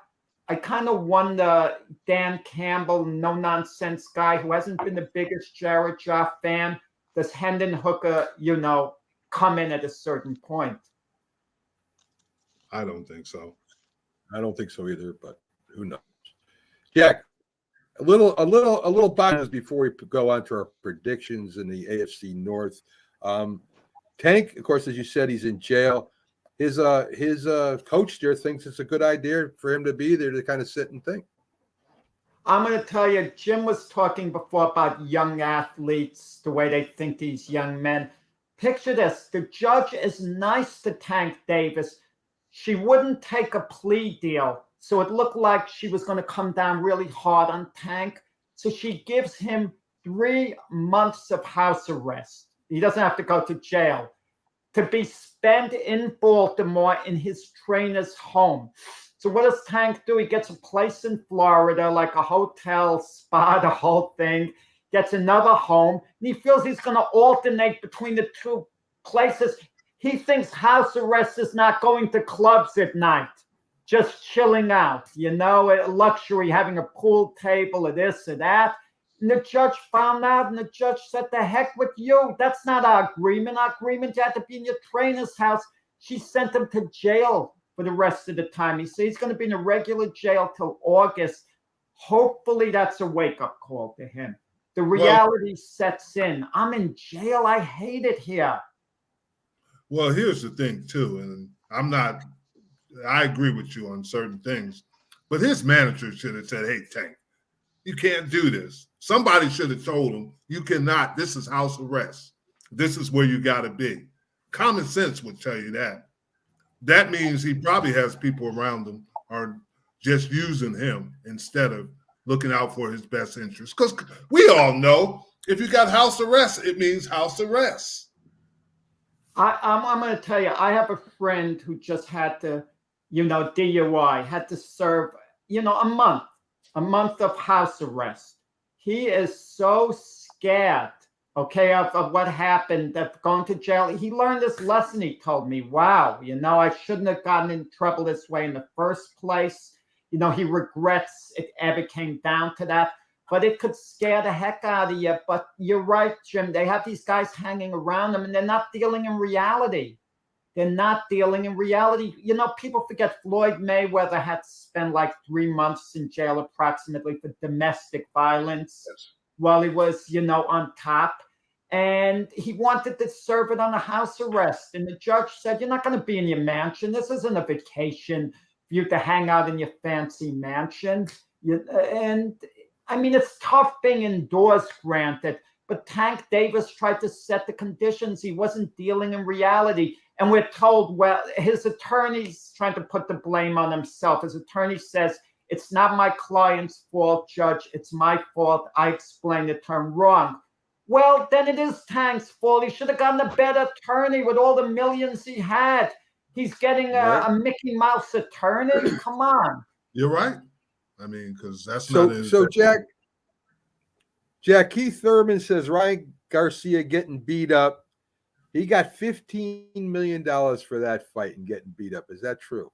I kind of wonder, Dan Campbell, no-nonsense guy who hasn't been the biggest Jared Goff fan, does Hendon Hooker, come in at a certain point? I don't think so. I don't think so either, but who knows? Yeah, a little bonus before we go on to our predictions in the AFC North. Tank, of course, as you said, he's in jail. His coach there thinks it's a good idea for him to be there to kind of sit and think. I'm going to tell you, Jim was talking before about young athletes, the way they think, these young men. Picture this. The judge is nice to Tank Davis. She wouldn't take a plea deal, so it looked like she was going to come down really hard on Tank. So she gives him 3 months of house arrest. He doesn't have to go to jail, to be spent in Baltimore in his trainer's home. So what does Tank do? He gets a place in Florida, like a hotel, spa, the whole thing, gets another home, and he feels he's going to alternate between the two places. He thinks house arrest is not going to clubs at night, just chilling out, a luxury, having a pool table or this or that. And the judge found out, and the judge said, the heck with you. That's not our agreement. Our agreement, you had to be in your trainer's house. She sent him to jail for the rest of the time. He said he's going to be in a regular jail till August. Hopefully that's a wake-up call to him. The reality sets in. I'm in jail. I hate it here. Well, here's the thing, too, and I agree with you on certain things, but his manager should have said, hey, Tank, you can't do this. Somebody should have told him, you cannot. This is house arrest. This is where you got to be. Common sense would tell you that. That means he probably has people around him are just using him instead of looking out for his best interest. Because we all know if you got house arrest, it means house arrest. I'm going to tell you, I have a friend who just had to, DUI, had to serve, a month of house arrest. He is so scared, of what happened, of going to jail. He learned this lesson, he told me. Wow, I shouldn't have gotten in trouble this way in the first place. He regrets it ever came down to that. But it could scare the heck out of you. But you're right, Jim. They have these guys hanging around them, and they're not dealing in reality. They're not dealing in reality. People forget Floyd Mayweather had to spend like 3 months in jail approximately for domestic violence while he was, on top. And he wanted to serve it on a house arrest. And the judge said, you're not going to be in your mansion. This isn't a vacation for you to hang out in your fancy mansion. It's tough being indoors, granted, but Tank Davis tried to set the conditions. He wasn't dealing in reality. And we're told, his attorney's trying to put the blame on himself. His attorney says, it's not my client's fault, Judge. It's my fault. I explained the term wrong. Well, then it is Tank's fault. He should have gotten a better attorney with all the millions he had. He's getting a Mickey Mouse attorney. Come on. You're right. Because that's not his. So Jack, Keith Thurman says Ryan Garcia getting beat up. He got $15 million for that fight and getting beat up. Is that true?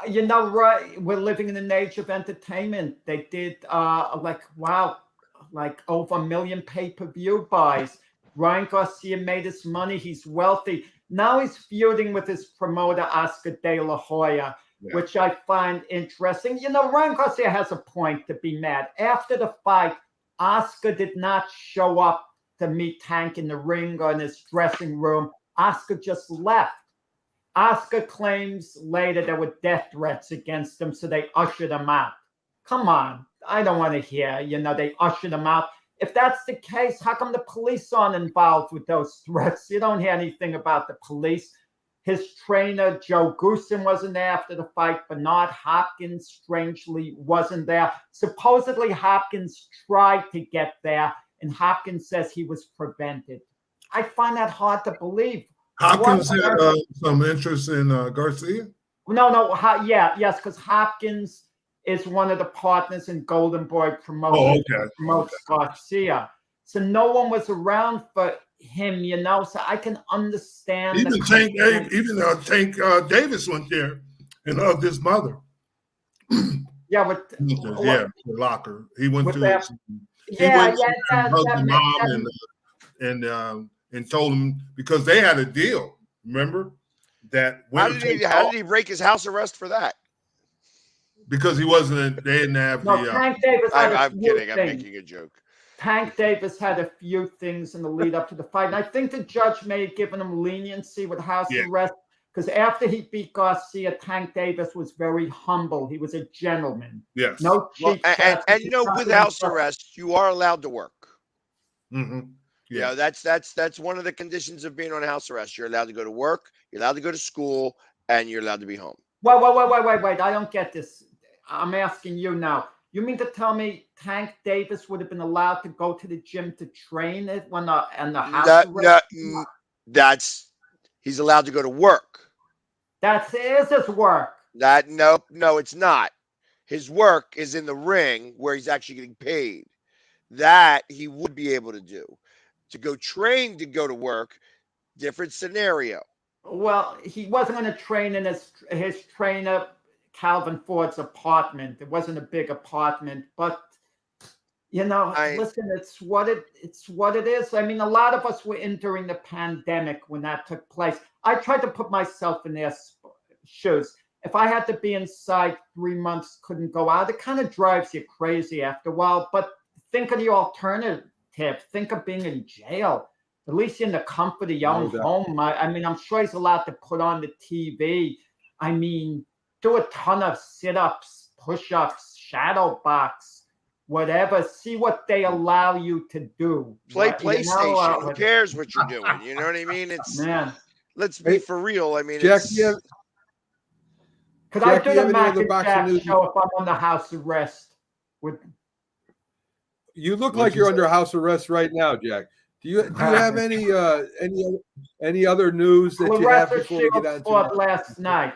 Right. We're living in an age of entertainment. They did over 1 million pay-per-view buys. Ryan Garcia made his money. He's wealthy. Now he's feuding with his promoter, Oscar De La Hoya. Yeah. Which I find interesting. Ryan Garcia has a point to be mad. After the fight, Oscar did not show up to meet Tank in the ring or in his dressing room Oscar just left. Oscar claims later there were death threats against him, so they ushered him out. Come on. I don't want to hear, they ushered him out. If that's the case, how come the police aren't involved with those threats? You don't hear anything about the police. His trainer, Joe Goosen, wasn't there after the fight. Bernard Hopkins, strangely, wasn't there. Supposedly, Hopkins tried to get there, and Hopkins says he was prevented. I find that hard to believe. Hopkins had some interest in Garcia? Yes, because Hopkins is one of the partners in Golden Boy Promotions. Promotes Garcia. So no one was around for him, so I can understand. Even Tank Davis went there and hugged his mother. Locker. He went to mom and told him, because they had a deal. Remember that? How did he break his house arrest for that? Because he wasn't. They didn't have Tank Davis. I'm kidding. I'm making a joke. Tank Davis had a few things in the lead up to the fight, and I think the judge may have given him leniency with house arrest, because after he beat Garcia, Tank Davis was very humble. He was a gentleman. Yes. No cheap and with house arrest, you are allowed to work. Mm-hmm. Yeah, that's one of the conditions of being on house arrest. You're allowed to go to work, you're allowed to go to school, and you're allowed to be home. Wait. I don't get this. I'm asking you now. You mean to tell me Tank Davis would have been allowed to go to the gym to train it when the house arrest? He's allowed to go to work. Is his work. No, it's not. His work is in the ring where he's actually getting paid. That he would be able to do. To go train to go to work, different scenario. Well, he wasn't going to train in his trainer Calvin Ford's apartment. It wasn't a big apartment, but listen, it's what it is. I mean, a lot of us were in during the pandemic when that took place. I tried to put myself in their shoes. If I had to be inside 3 months, couldn't go out, it kind of drives you crazy after a while. But think of the alternative. Think of being in jail. At least in the comfort of your own home. I mean, I'm sure he's allowed to put on the TV. I mean, do a ton of sit-ups, push-ups, shadow box, whatever. See what they allow you to do. Play PlayStation. Who cares what you're doing? You know what I mean? Let's be for real. I mean, Jack, could I do the Mac and Jack show if I'm under house arrest? You look like you're under house arrest right now, Jack. Do you have any other news that you have before we get on to last night?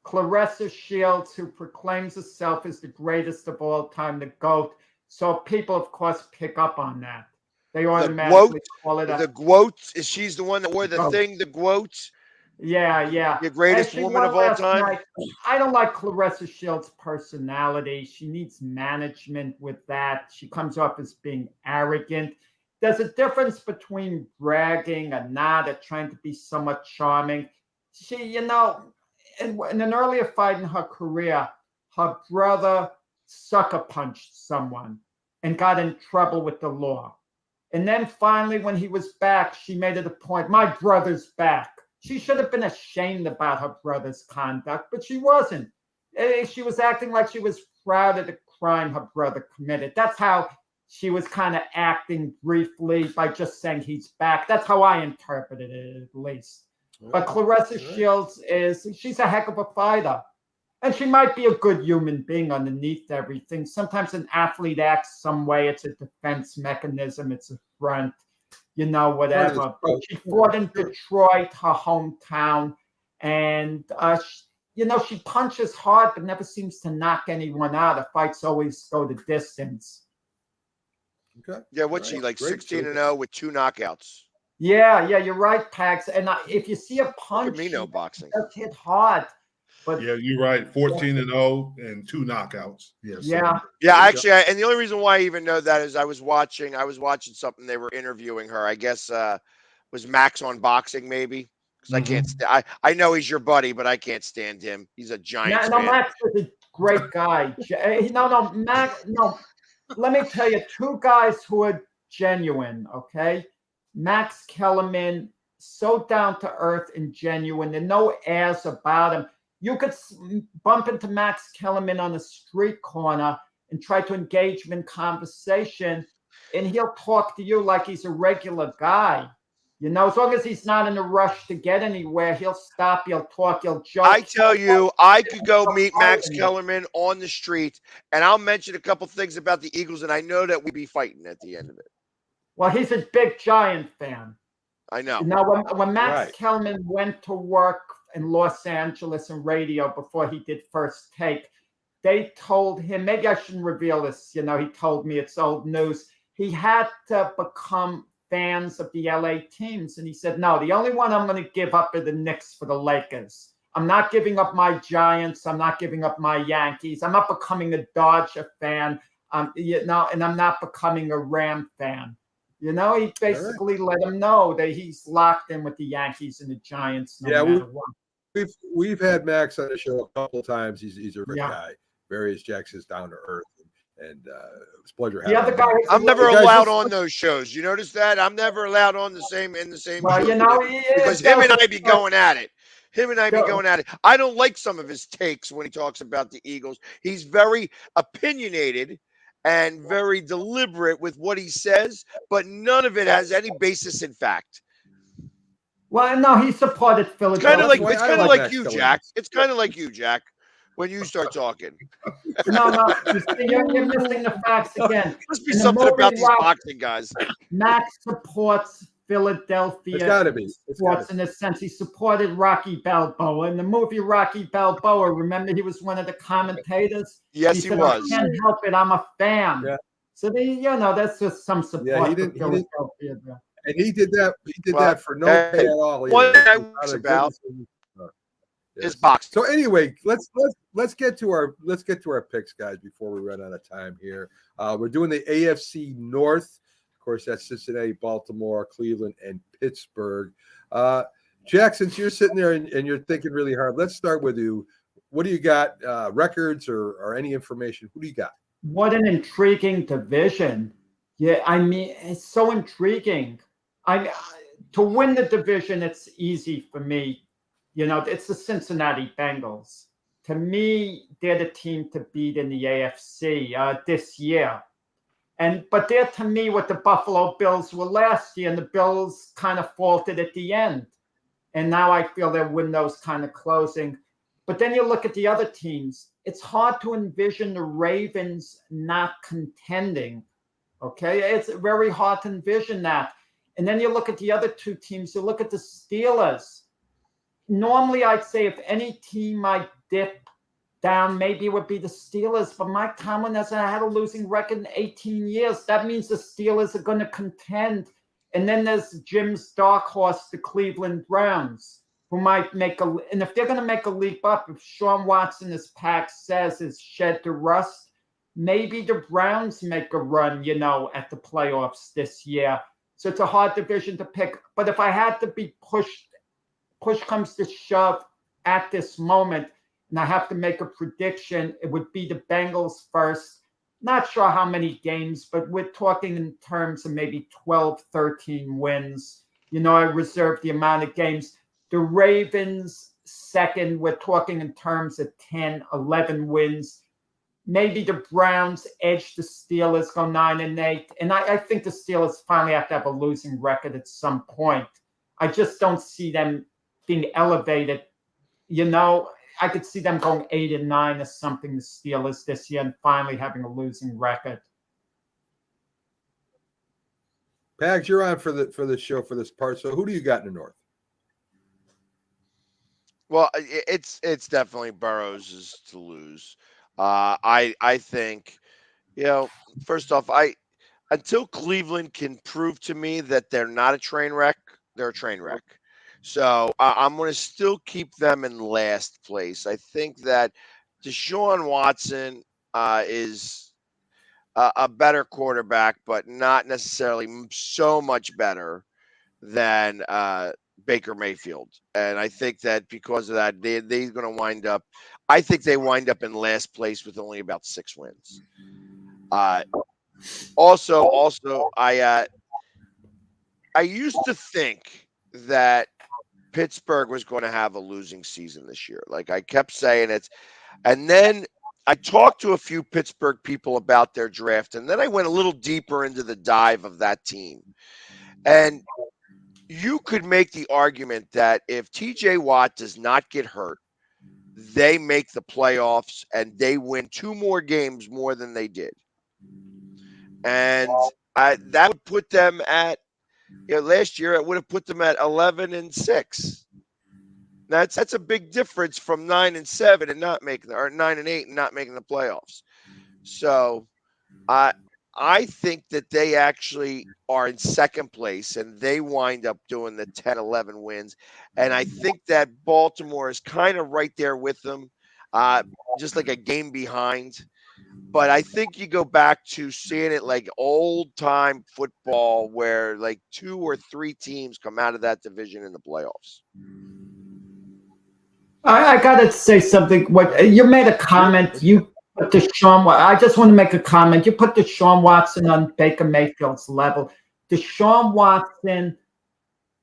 Claressa Shields, who proclaims herself as the greatest of all time, the GOAT. So people, of course, pick up on that. They automatically call it the GOAT. She's the one that wore the thing, the GOAT. Yeah. The greatest woman of all time. Night. I don't like Claressa Shields' personality. She needs management with that. She comes off as being arrogant. There's a difference between bragging and not, or trying to be somewhat charming. She, in an earlier fight in her career, her brother sucker punched someone and got in trouble with the law. And then finally, when he was back, she made it a point, my brother's back. She should have been ashamed about her brother's conduct, but she wasn't. She was acting like she was proud of the crime her brother committed. That's how she was kind of acting briefly by just saying he's back. That's how I interpreted it, at least. But Claressa Shields she's a heck of a fighter. And she might be a good human being underneath everything. Sometimes an athlete acts some way. It's a defense mechanism. It's a front, whatever. But she fought in Detroit, her hometown. And, she punches hard, but never seems to knock anyone out. The fights always go the distance. Okay. Yeah, what's she, like 16-0 with 2 knockouts? Yeah, you're right, Pax. And if you see a punch, she does hit hard. But yeah, you're right. 14-0 and 2 knockouts. Yes. Yeah. Actually, and the only reason why I even know that is I was watching something. They were interviewing her. I guess was Max on Boxing, maybe. Because I can't. I know he's your buddy, but I can't stand him. He's a Giants fan. Max is a great guy. Max. No, let me tell you, 2 guys who are genuine. Okay, Max Kellerman so down to earth and genuine. There's no airs about him. You could bump into Max Kellerman on a street corner and try to engage him in conversation, and he'll talk to you like he's a regular guy. You know, as long as he's not in a rush to get anywhere, he'll stop, he'll talk, he'll joke. I tell you, I could go meet Max Kellerman on the street, and I'll mention a couple things about the Eagles, and I know that we'd be fighting at the end of it. Well, he's a big Giant fan. I know. Now, when Max Kellerman went to work in Los Angeles in radio before he did First Take, they told him, maybe I shouldn't reveal this, you know, he told me it's old news. He had to become fans of the LA teams. And he said, no, the only one I'm going to give up are the Knicks for the Lakers. I'm not giving up my Giants. I'm not giving up my Yankees. I'm not becoming a Dodger fan, you know, and I'm not becoming a Ram fan. You know, he basically let him know that he's locked in with the Yankees and the Giants. No matter what. We've had Max on the show a couple of times. He's a great guy. Various Jackson's down to earth, and it's a pleasure having him. I'm never allowed on those shows. You notice that? I'm never allowed on the same well, show. You know, because him and I be going at it. I don't like some of his takes when he talks about the Eagles. He's very opinionated and very deliberate with what he says, but none of it has any basis in fact. Well, no, he supported Philadelphia. It's kind of like you, Jack. It's kind of like you, Jack, when you start talking. No, you're missing the facts again. Must be something about these boxing guys. Max supports Philadelphia. It's got to be. Sports in a sense. He supported Rocky Balboa. In the movie Rocky Balboa, remember he was one of the commentators? Yes, he was. I can't help it. I'm a fan. Yeah. So, that's just some support for Philadelphia. And he did that. He did that for no pay at all. One thing I was about is boxing. So anyway, let's get to our picks, guys, before we run out of time here. We're doing the AFC North. Of course, that's Cincinnati, Baltimore, Cleveland, and Pittsburgh. Jack, since you're sitting there and you're thinking really hard, let's start with you. What do you got? Records or any information? Who do you got? What an intriguing division. Yeah, I mean, it's so intriguing. To win the division, it's easy for me. You know, it's the Cincinnati Bengals. To me, they're the team to beat in the AFC this year. But they're, to me, what the Buffalo Bills were last year, and the Bills kind of faltered at the end. And now I feel their window's kind of closing. But then you look at the other teams. It's hard to envision the Ravens not contending. Okay, it's very hard to envision that. And then you look at the other two teams. You look at the Steelers. Normally, I'd say if any team might dip down, maybe it would be the Steelers. But Mike Tomlin hasn't had a losing record in 18 years. That means the Steelers are going to contend. And then there's Jim's dark horse, the Cleveland Browns, who might make and if they're going to make a leap up, if Sean Watson, as Pack says, is shed to rust, maybe the Browns make a run, you know, at the playoffs this year. So it's a hard division to pick. But if I had to be push comes to shove at this moment, and I have to make a prediction, it would be the Bengals first. Not sure how many games, but we're talking in terms of maybe 12, 13 wins. You know, I reserve the amount of games. The Ravens second, we're talking in terms of 10, 11 wins. Maybe the Browns edge the Steelers, go 9-8. And I think the Steelers finally have to have a losing record at some point. I just don't see them being elevated. You know, I could see them going 8-9 or something, the Steelers this year, and finally having a losing record. Pags, you're on for the show for this part. So who do you got in the North? Well, it's definitely Burrow's to lose. I think, you know, first off, until Cleveland can prove to me that they're not a train wreck, they're a train wreck. So I'm going to still keep them in last place. I think that Deshaun Watson is a better quarterback, but not necessarily so much better than Baker Mayfield. And I think that because of that, they're going to wind up. I think they wind up in last place with only about 6 wins. Also, I used to think that Pittsburgh was going to have a losing season this year. Like I kept saying it. And then I talked to a few Pittsburgh people about their draft, and then I went a little deeper into the dive of that team. And you could make the argument that if TJ Watt does not get hurt, they make the playoffs and they win 2 more games more than they did. And that would put them at, last year it would have put them at 11-6. That's a big difference from 9-7 and not making, or 9-8 and not making the playoffs. So I think that they actually are in second place and they wind up doing the 10-11 wins. And I think that Baltimore is kind of right there with them, just like a game behind. But I think you go back to seeing it like old time football where like 2 or 3 teams come out of that division in the playoffs. I got to say something. What you made a comment. You put Deshaun. I just want to make a comment. You put Deshaun Watson on Baker Mayfield's level. Deshaun Watson,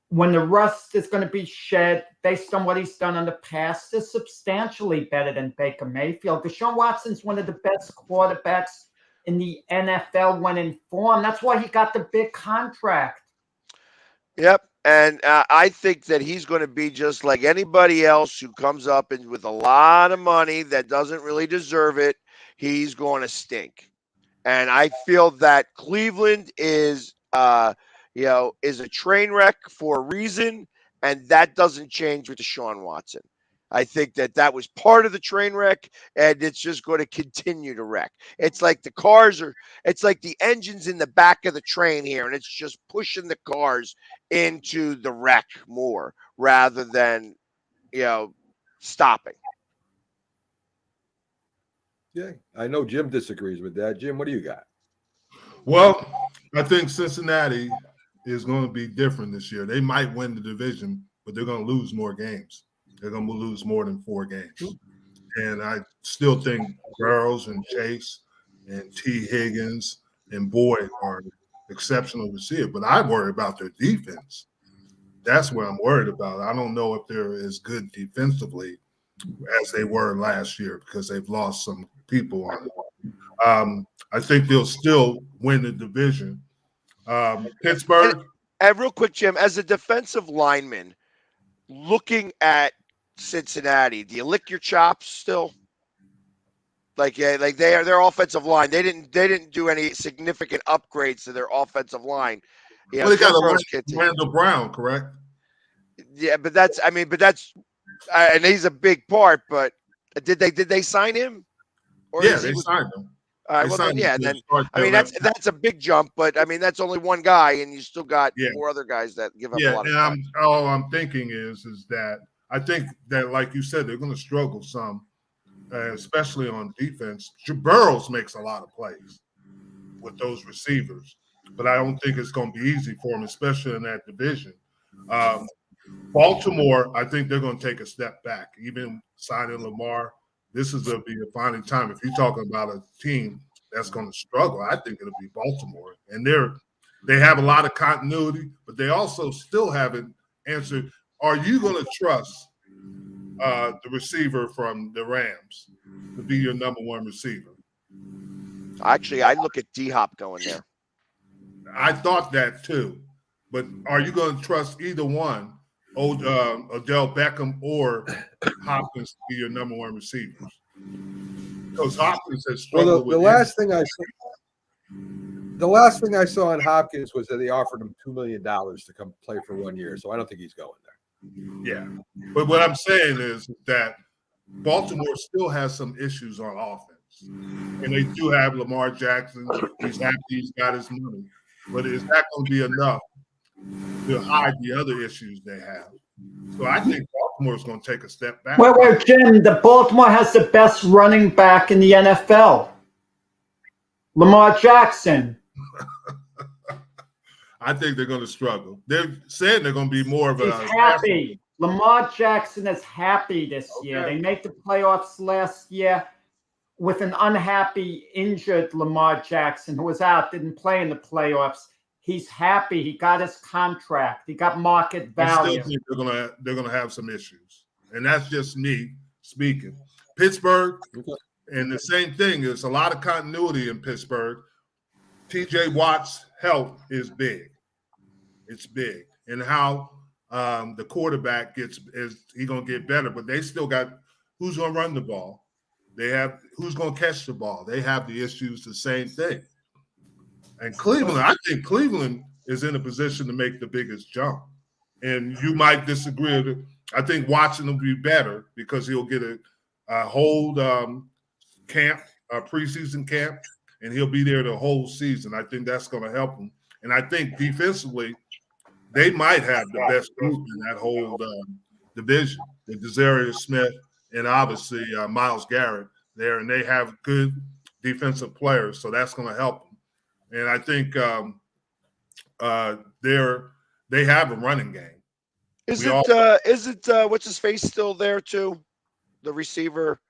when the rust is going to be shed based on what he's done in the past, is substantially better than Baker Mayfield. Deshaun Watson's one of the best quarterbacks in the NFL when in form. That's why he got the big contract. Yep. And I think that he's going to be just like anybody else who comes up and with a lot of money that doesn't really deserve it. He's going to stink. And I feel that Cleveland is a train wreck for a reason, and that doesn't change with Deshaun Watson. I think that was part of the train wreck, and it's just going to continue to wreck. It's like it's like the engine's in the back of the train here, and it's just pushing the cars into the wreck more rather than, stopping. Yeah, I know Jim disagrees with that. Jim, what do you got? Well, I think Cincinnati is going to be different this year. They might win the division, but they're going to lose more games. They're going to lose more than 4 games. And I still think Burrows and Chase and T. Higgins and Boyd are exceptional receivers. But I worry about their defense. That's what I'm worried about. I don't know if they're as good defensively as they were last year because they've lost some people on it. I think they'll still win the division. Pittsburgh. And real quick, Jim, as a defensive lineman, looking at Cincinnati, do you lick your chops still? Like their offensive line, they didn't do any significant upgrades to their offensive line. Yeah, well, they got Randall Brown, correct? Yeah, but and he's a big part. But did they sign him? Or yeah, they signed him. That's a big jump, but I mean that's only one guy, and you still got 4 other guys that give up a lot of time. All I'm thinking is that I think that, like you said, they're going to struggle some, especially on defense. Burrows makes a lot of plays with those receivers, but I don't think it's going to be easy for them, especially in that division. Baltimore, I think they're going to take a step back. Even signing Lamar, this is going to be a finding time. If you're talking about a team that's going to struggle, I think it'll be Baltimore. And they have a lot of continuity, but they also still haven't answered. Are you going to trust the receiver from the Rams to be your number 1 receiver? Actually, I look at D-Hop going there. I thought that too. But are you going to trust either one, Odell Beckham or Hopkins, to be your number 1 receivers? Because Hopkins has struggled with the last thing I saw in Hopkins was that they offered him $2 million to come play for 1 year. So I don't think he's going there. Yeah. But what I'm saying is that Baltimore still has some issues on offense. And they do have Lamar Jackson. He's happy he's got his money. But is that going to be enough to hide the other issues they have? So I think Baltimore's going to take a step back. Well, Jim, the Baltimore has the best running back in the NFL. Lamar Jackson. I think they're going to struggle. They're saying they're going to be more of a. He's happy. Lamar Jackson is happy this year. They made the playoffs last year with an unhappy, injured Lamar Jackson who was out, didn't play in the playoffs. He's happy. He got his contract. He got market I value. still think they're gonna have some issues, and that's just me speaking. Pittsburgh, and the same thing. There's a lot of continuity in Pittsburgh. T.J. Watt's health is big. It's big, and how the quarterback is he gonna get better? But they still got who's gonna run the ball. They have who's gonna catch the ball. They have the issues. The same thing. And Cleveland, I think Cleveland is in a position to make the biggest jump. And you might disagree. I think Watson will be better because he'll get a whole camp, preseason camp, and he'll be there the whole season. I think that's going to help him. And I think defensively, they might have the best group in that whole division. With Desarius Smith and obviously Myles Garrett there, and they have good defensive players, so that's going to help them. And I think they have a running game. Is it what's his face still there too? The receiver,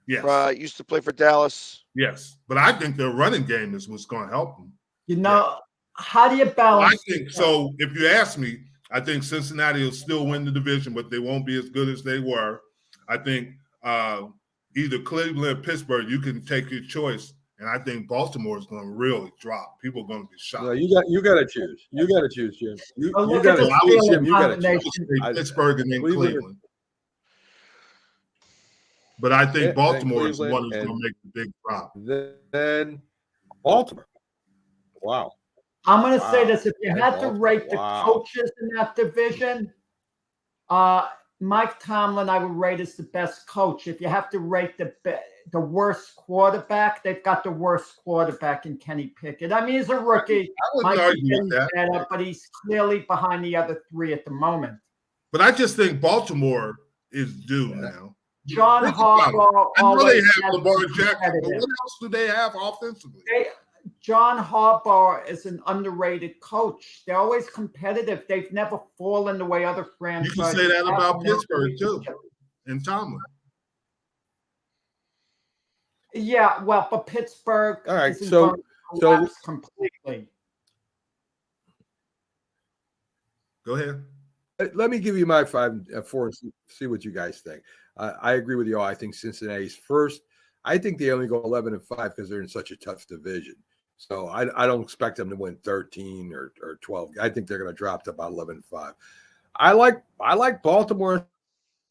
yes, used to play for Dallas. Yes, but I think their running game is what's going to help them. You know, how do you balance? I think so. If you ask me, I think Cincinnati will still win the division, but they won't be as good as they were. I think either Cleveland or Pittsburgh, you can take your choice. And I think Baltimore is going to really drop. People are going to be shocked. No, you got to choose. You got to choose, Jim. You got at to choose, Jim. You got to choose. Pittsburgh and then Cleveland. But I think Baltimore is the one who's going to make the big drop. Then Baltimore. Wow. I'm going to say this: if you had to rate the coaches in that division, Mike Tomlin, I would rate as the best coach. If you have to rate the worst quarterback, they've got the worst quarterback in Kenny Pickett. I mean, he's a rookie. I wouldn't argue with that. Better, but he's clearly behind the other three at the moment. But I just think Baltimore is due now. John Harbaugh. I know they have Lamar Jackson, but what else do they have offensively? John Harbaugh is an underrated coach. They're always competitive. They've never fallen the way other franchises. You can say that about Pittsburgh too, and Tomlin. Yeah, well, but Pittsburgh. All right, so completely. Go ahead. Let me give you my 5 and 4 and see what you guys think. I agree with you all. I think Cincinnati's first. I think they only go 11 and 5 because they're in such a tough division. So I don't expect them to win 13 or 12. I think they're going to drop to about 11 and 5. I like Baltimore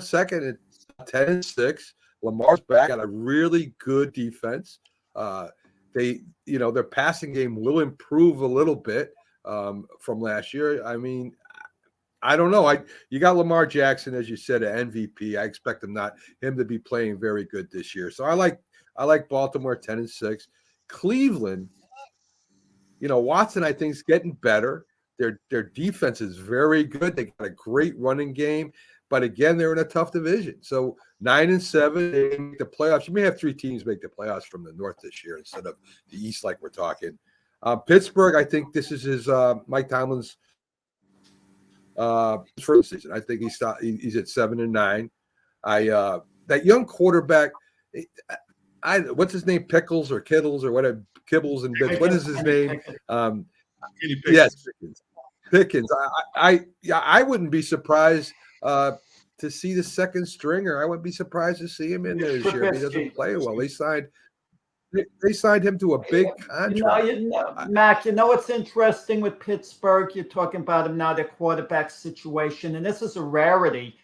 second at 10 and 6. Lamar's back at a really good defense. Their passing game will improve a little bit from last year. I mean, I don't know. You got Lamar Jackson, as you said, an MVP. I expect him to be playing very good this year. So I like Baltimore 10 and 6. Cleveland, Watson, I think, is getting better. Their defense is very good. They got a great running game, but again, they're in a tough division. So 9 and 7, they make the playoffs. You may have 3 teams make the playoffs from the North this year instead of the East, like we're talking. Pittsburgh, I think this is his Mike Tomlin's first season. I think he's at 7 and 9. That young quarterback, what's his name? Pickles or Kittles or whatever. Kibbles and bits. What is his name? Yes, Pickens. I wouldn't be surprised to see the second stringer. I wouldn't be surprised to see him in there this year if he doesn't play well. They signed him to a big contract. Mac, what's interesting with Pittsburgh? You're talking about him now, their quarterback situation, and this is a rarity.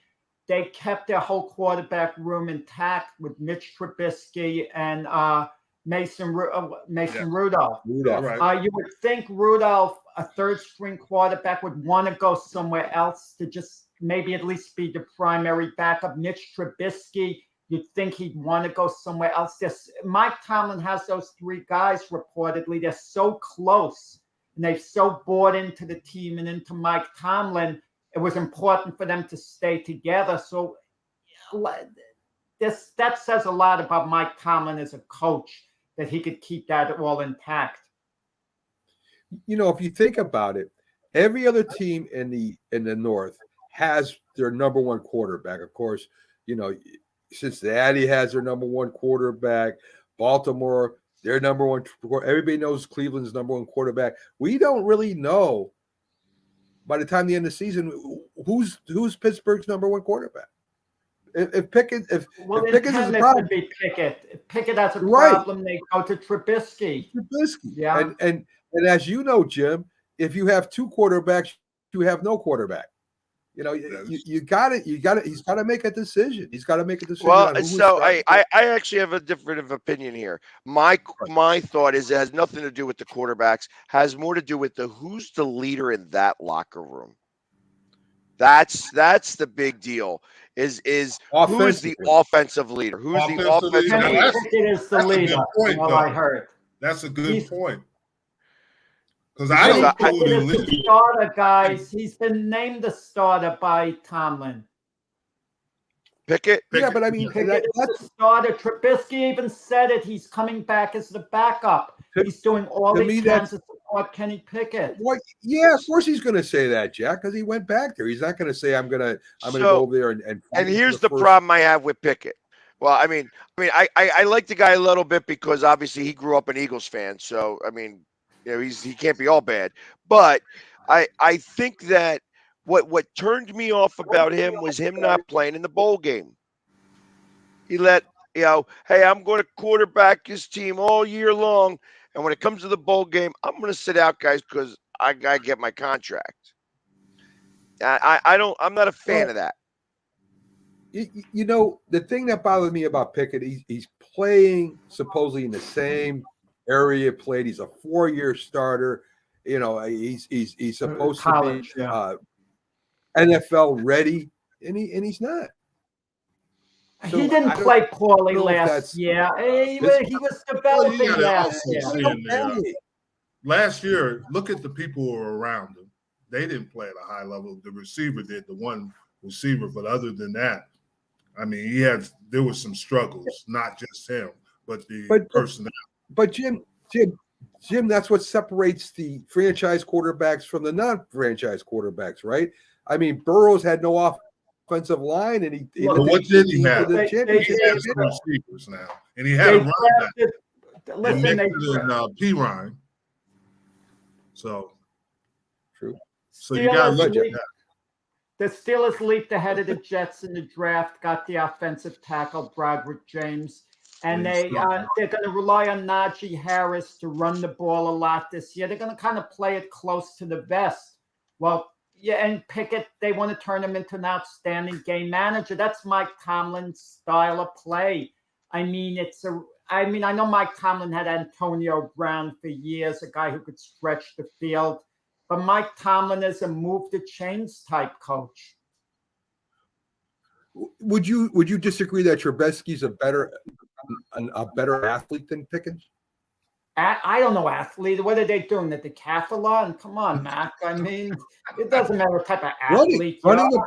They kept their whole quarterback room intact with Mitch Trubisky and Mason Rudolph. Right. You would think Rudolph, a third-string quarterback, would want to go somewhere else to just maybe at least be the primary backup. Mitch Trubisky, you'd think he'd want to go somewhere else. Mike Tomlin has those 3 guys reportedly. They're so close, and they've so bought into the team and into Mike Tomlin. It was important for them to stay together. So that says a lot about Mike Tomlin as a coach, that he could keep that all intact. If you think about it, every other team in the North has their number 1 quarterback. Of course, Cincinnati has their number 1 quarterback. Baltimore Their number one. Everybody knows Cleveland's number one quarterback. We don't really know by the time the end of the season who's Pittsburgh's number one quarterback. If Pickett is a problem, be Pickett. If Pickett has a Right. problem, they go to Trubisky. Yeah. And as you know, Jim, if you have two quarterbacks, you have no quarterback. You know, you got it. He's got to make a decision. He's got to make a decision. Well, so I actually have a different opinion here. My thought is it has nothing to do with the quarterbacks. Has more to do with who's the leader in that locker room. That's the big deal. Is who's the offensive leader? Who's the offensive leader? Pickett is the leader. What I heard. That's a good point. Because I don't know who the starter, guys. He's been named the starter by Tomlin. Pickett? Yeah, but I mean, Pickett is the starter. Trubisky even said it. He's coming back as the backup. He's doing all he can to support Kenny Pickett. Yeah, of course he's going to say that, Jack, because he went back there. He's not going to say I'm going to go over there and. And here's the problem I have with Pickett. Well, I mean, I like the guy a little bit because obviously he grew up an Eagles fan. So I mean, you know, he can't be all bad. But I think that what turned me off about him was him not playing in the bowl game. He let, hey, I'm going to quarterback his team all year long. And when it comes to the bowl game, I'm going to sit out, guys, because I got to get my contract. I'm not a fan of that. You know, the thing that bothered me about Pickett, he's playing supposedly in the same area played. He's a 4-year starter. You know, he's supposed to be NFL ready, and he's not. So he didn't play poorly last year. He was developing last year. Last year, look at the people who were around him. They didn't play at a high level. The receiver did, the one receiver, but other than that, I mean, there was some struggles, not just him, but the personnel. But Jim, that's what separates the franchise quarterbacks from the non-franchise quarterbacks, right? I mean, Burrows had no offensive line, and what did he have? He had some receivers now, and he had a running back. Listen, they P-Ryan. So true. So you got to look at that. The Steelers leaped ahead of the Jets in the draft, got the offensive tackle Broderick James, and they're going to rely on Najee Harris to run the ball a lot this year. They're going to kind of play it close to the vest. Well, yeah, and Pickett, they want to turn him into an outstanding game manager. That's Mike Tomlin's style of play. I mean, I know Mike Tomlin had Antonio Brown for years, a guy who could stretch the field. But Mike Tomlin is a move the chains type coach. Would you disagree that Trubisky's a better athlete than Pickens? I don't know athlete. What are they doing? The decathlon? Come on, Mac. I mean, it doesn't matter what type of athlete. Running the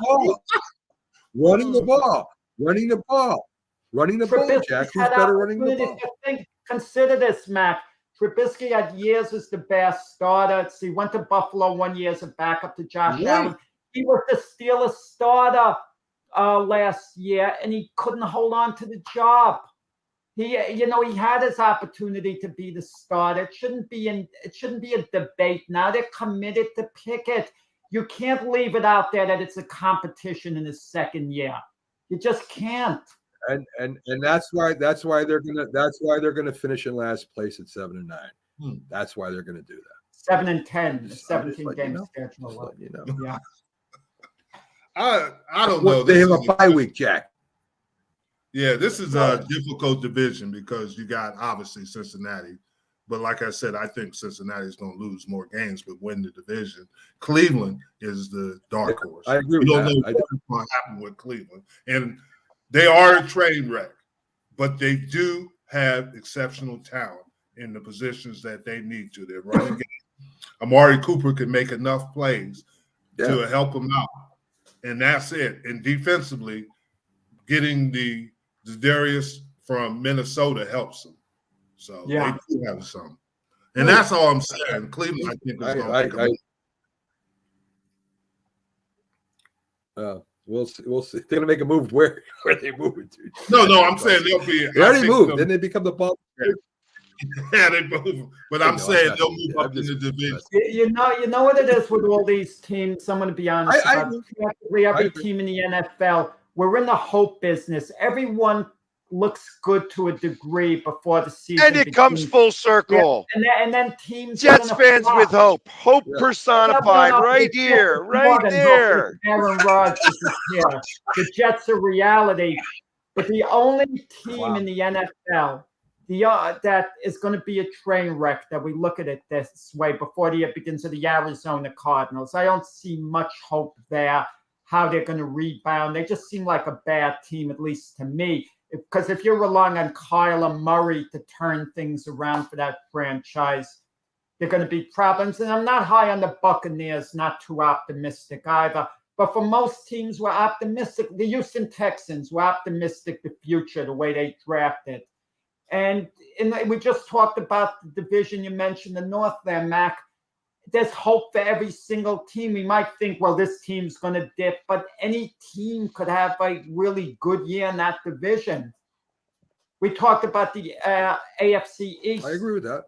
ball. Jack, who's better running the ball? Consider this, Mac. Trubisky had years as the best starter. He went to Buffalo 1 year as a backup to Josh Allen. He was the Steelers starter last year, and he couldn't hold on to the job. He had his opportunity to be the starter. It shouldn't be a debate. Now they're committed to Pickett. You can't leave it out there that it's a competition in his second year. You just can't. And that's why they're gonna finish in last place at 7-9. That's why they're gonna do that. 7-10, 17 game schedule. Yeah. I don't know. They have a bye week, Jack. Yeah, this is a difficult division because you got obviously Cincinnati, but like I said, I think Cincinnati is going to lose more games but win the division. Cleveland is the dark horse. I agree with that. You don't know what's going to happen with Cleveland, and they are a train wreck, but they do have exceptional talent in the positions that they need to. They're running game. Amari Cooper can make enough plays to help them out, and that's it. And defensively, getting the Darius from Minnesota helps them. So they do have some. And that's all I'm saying. Cleveland, I think, is going to We'll see. They're going to make a move where they move it to. No, I'm saying they'll be. They already moved. Then they become the ball. Yeah, they both. But I'm saying they'll move up in the division. You know what it is with all these teams. I'm going to be honest I about practically every team in the NFL. We're in the hope business. Everyone looks good to a degree before the season And it comes full circle. Yeah, and then teams Jets fans with hope. Hope Yeah. personified right here, right there. Aaron Rodgers is here. The Jets are reality. But the only team in the NFL that is going to be a train wreck that we look at it this way before the year begins are the Arizona Cardinals. I don't see much hope there, how they're going to rebound. They just seem like a bad team, at least to me. Because if you're relying on Kyler Murray to turn things around for that franchise, there are going to be problems. And I'm not high on the Buccaneers, not too optimistic either. But for most teams, we're optimistic. The Houston Texans were optimistic the future, the way they drafted. And we just talked about the division you mentioned, the North there, Mac. There's hope for every single team. We might think, well, this team's going to dip, but any team could have a really good year in that division. We talked about the AFC East. I agree with that.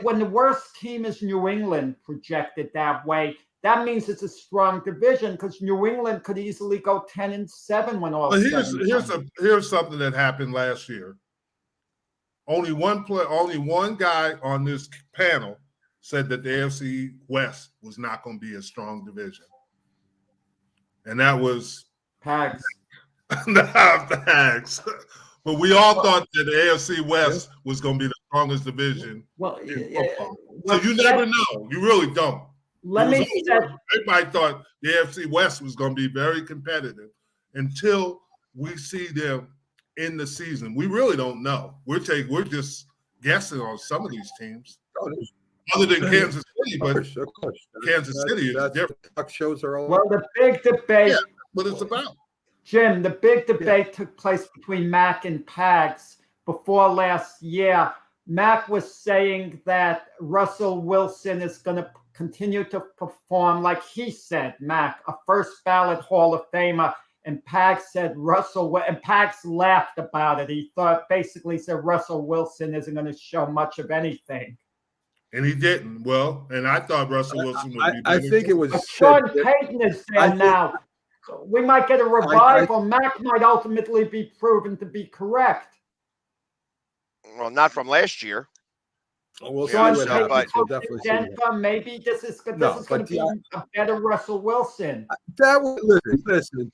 When the worst team is New England projected that way, that means it's a strong division because New England could easily go 10-7 when all. But here's something that happened last year. Only one guy on this panel said that the AFC West was not going to be a strong division, and that was Pags. the Hags. But we all thought that the AFC West was going to be the strongest division in football. So you never know. You really don't. Everybody thought the AFC West was going to be very competitive until we see them in the season. We really don't know. We're just guessing on some of these teams, other than Kansas City. But of course. Kansas City is different. Talk shows are all. Well, the big debate. Yeah, what it's about. Jim, the big debate took place between Mac and Pags before last year. Mac was saying that Russell Wilson is going to continue to perform, like he said, Mac, a first ballot Hall of Famer. And Pags said and Pags laughed about it. He basically said Russell Wilson isn't going to show much of anything. And he didn't. Well, and I thought Russell Wilson would be. I think it was. Sean Payton is there now. We might get a revival. Mac might ultimately be proven to be correct. Well, not from last year. We'll see what happens. We'll definitely see. Maybe this is going to be a better Russell Wilson. Listen.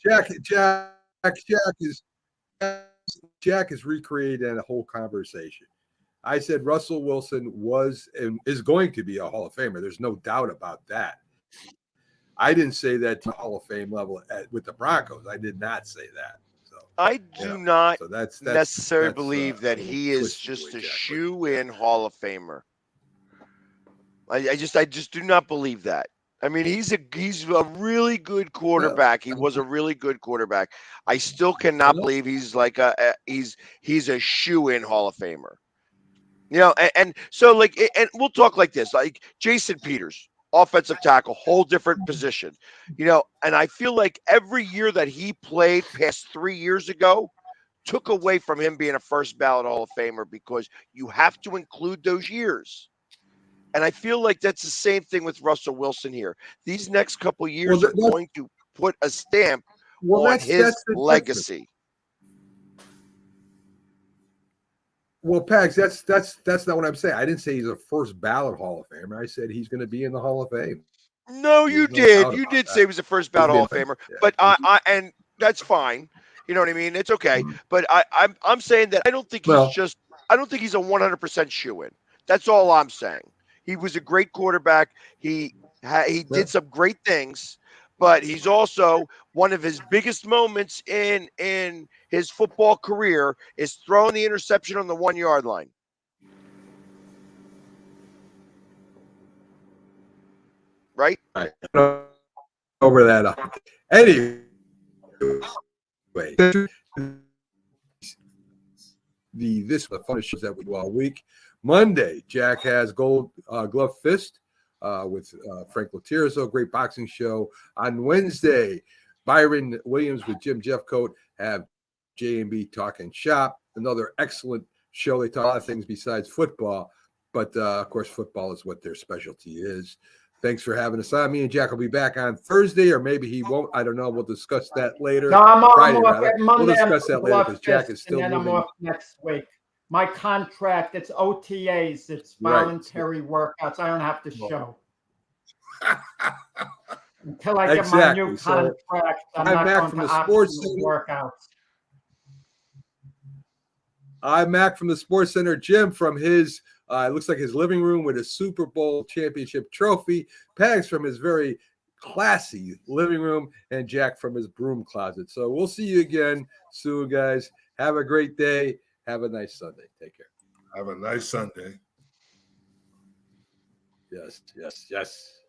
Jack is recreating a whole conversation. I said Russell Wilson was and is going to be a Hall of Famer. There's no doubt about that. I didn't say that to Hall of Fame level with the Broncos. I did not say that. So I do not necessarily that's believe that he is just a shoe-in Hall of Famer. I just do not believe that. I mean, he's a really good quarterback. He was a really good quarterback. I still cannot believe he's like he's a shoe-in Hall of Famer. You know, and so like, and we'll talk like this, like Jason Peters, offensive tackle, whole different position, you know, and I feel like every year that he played past 3 years ago took away from him being a first ballot Hall of Famer because you have to include those years. And I feel like that's the same thing with Russell Wilson here. These next couple years are going to put a stamp on his legacy. Well, Pags, that's not what I'm saying. I didn't say he's a first ballot Hall of Famer. I said he's going to be in the Hall of Fame. No, you did. You did say he was a first ballot Hall of Famer, but and that's fine. You know what I mean? It's okay. But I'm saying that I don't think he's a 100% shoe-in. That's all I'm saying. He was a great quarterback. He did some great things, but he's also one of his biggest moments in his football career is throwing the interception on the 1 yard line. Right? Over that. Anyway, this finishes that we do all week. Monday, Jack has Gold Glove Fist with Frank Latirzo, great boxing show. On Wednesday, Byron Williams with Jim Jeffcoat have J&B Talking Shop, another excellent show they talk a lot of things besides football, but of course, football is what their specialty is. Thanks for having us on. Me and Jack will be back on Thursday, or maybe he won't. I don't know. We'll discuss that later. No, I'm Friday, off rather. Monday. We'll discuss that later because Jack is still and then moving. I'm off next week. My contract, it's OTAs, it's Right. voluntary workouts. I don't have to show. Until I get my Exactly. new So, contract, I'm I'm not Mac going from to the Sports optional workouts. I'm Mac from the Sports Center. Jim from his, it looks like his living room with a Super Bowl championship trophy. Pags from his very classy living room, and Jack from his broom closet. So we'll see you again soon, guys. Have a great day. Have a nice Sunday. Take care. Have a nice Sunday. Yes, yes, yes.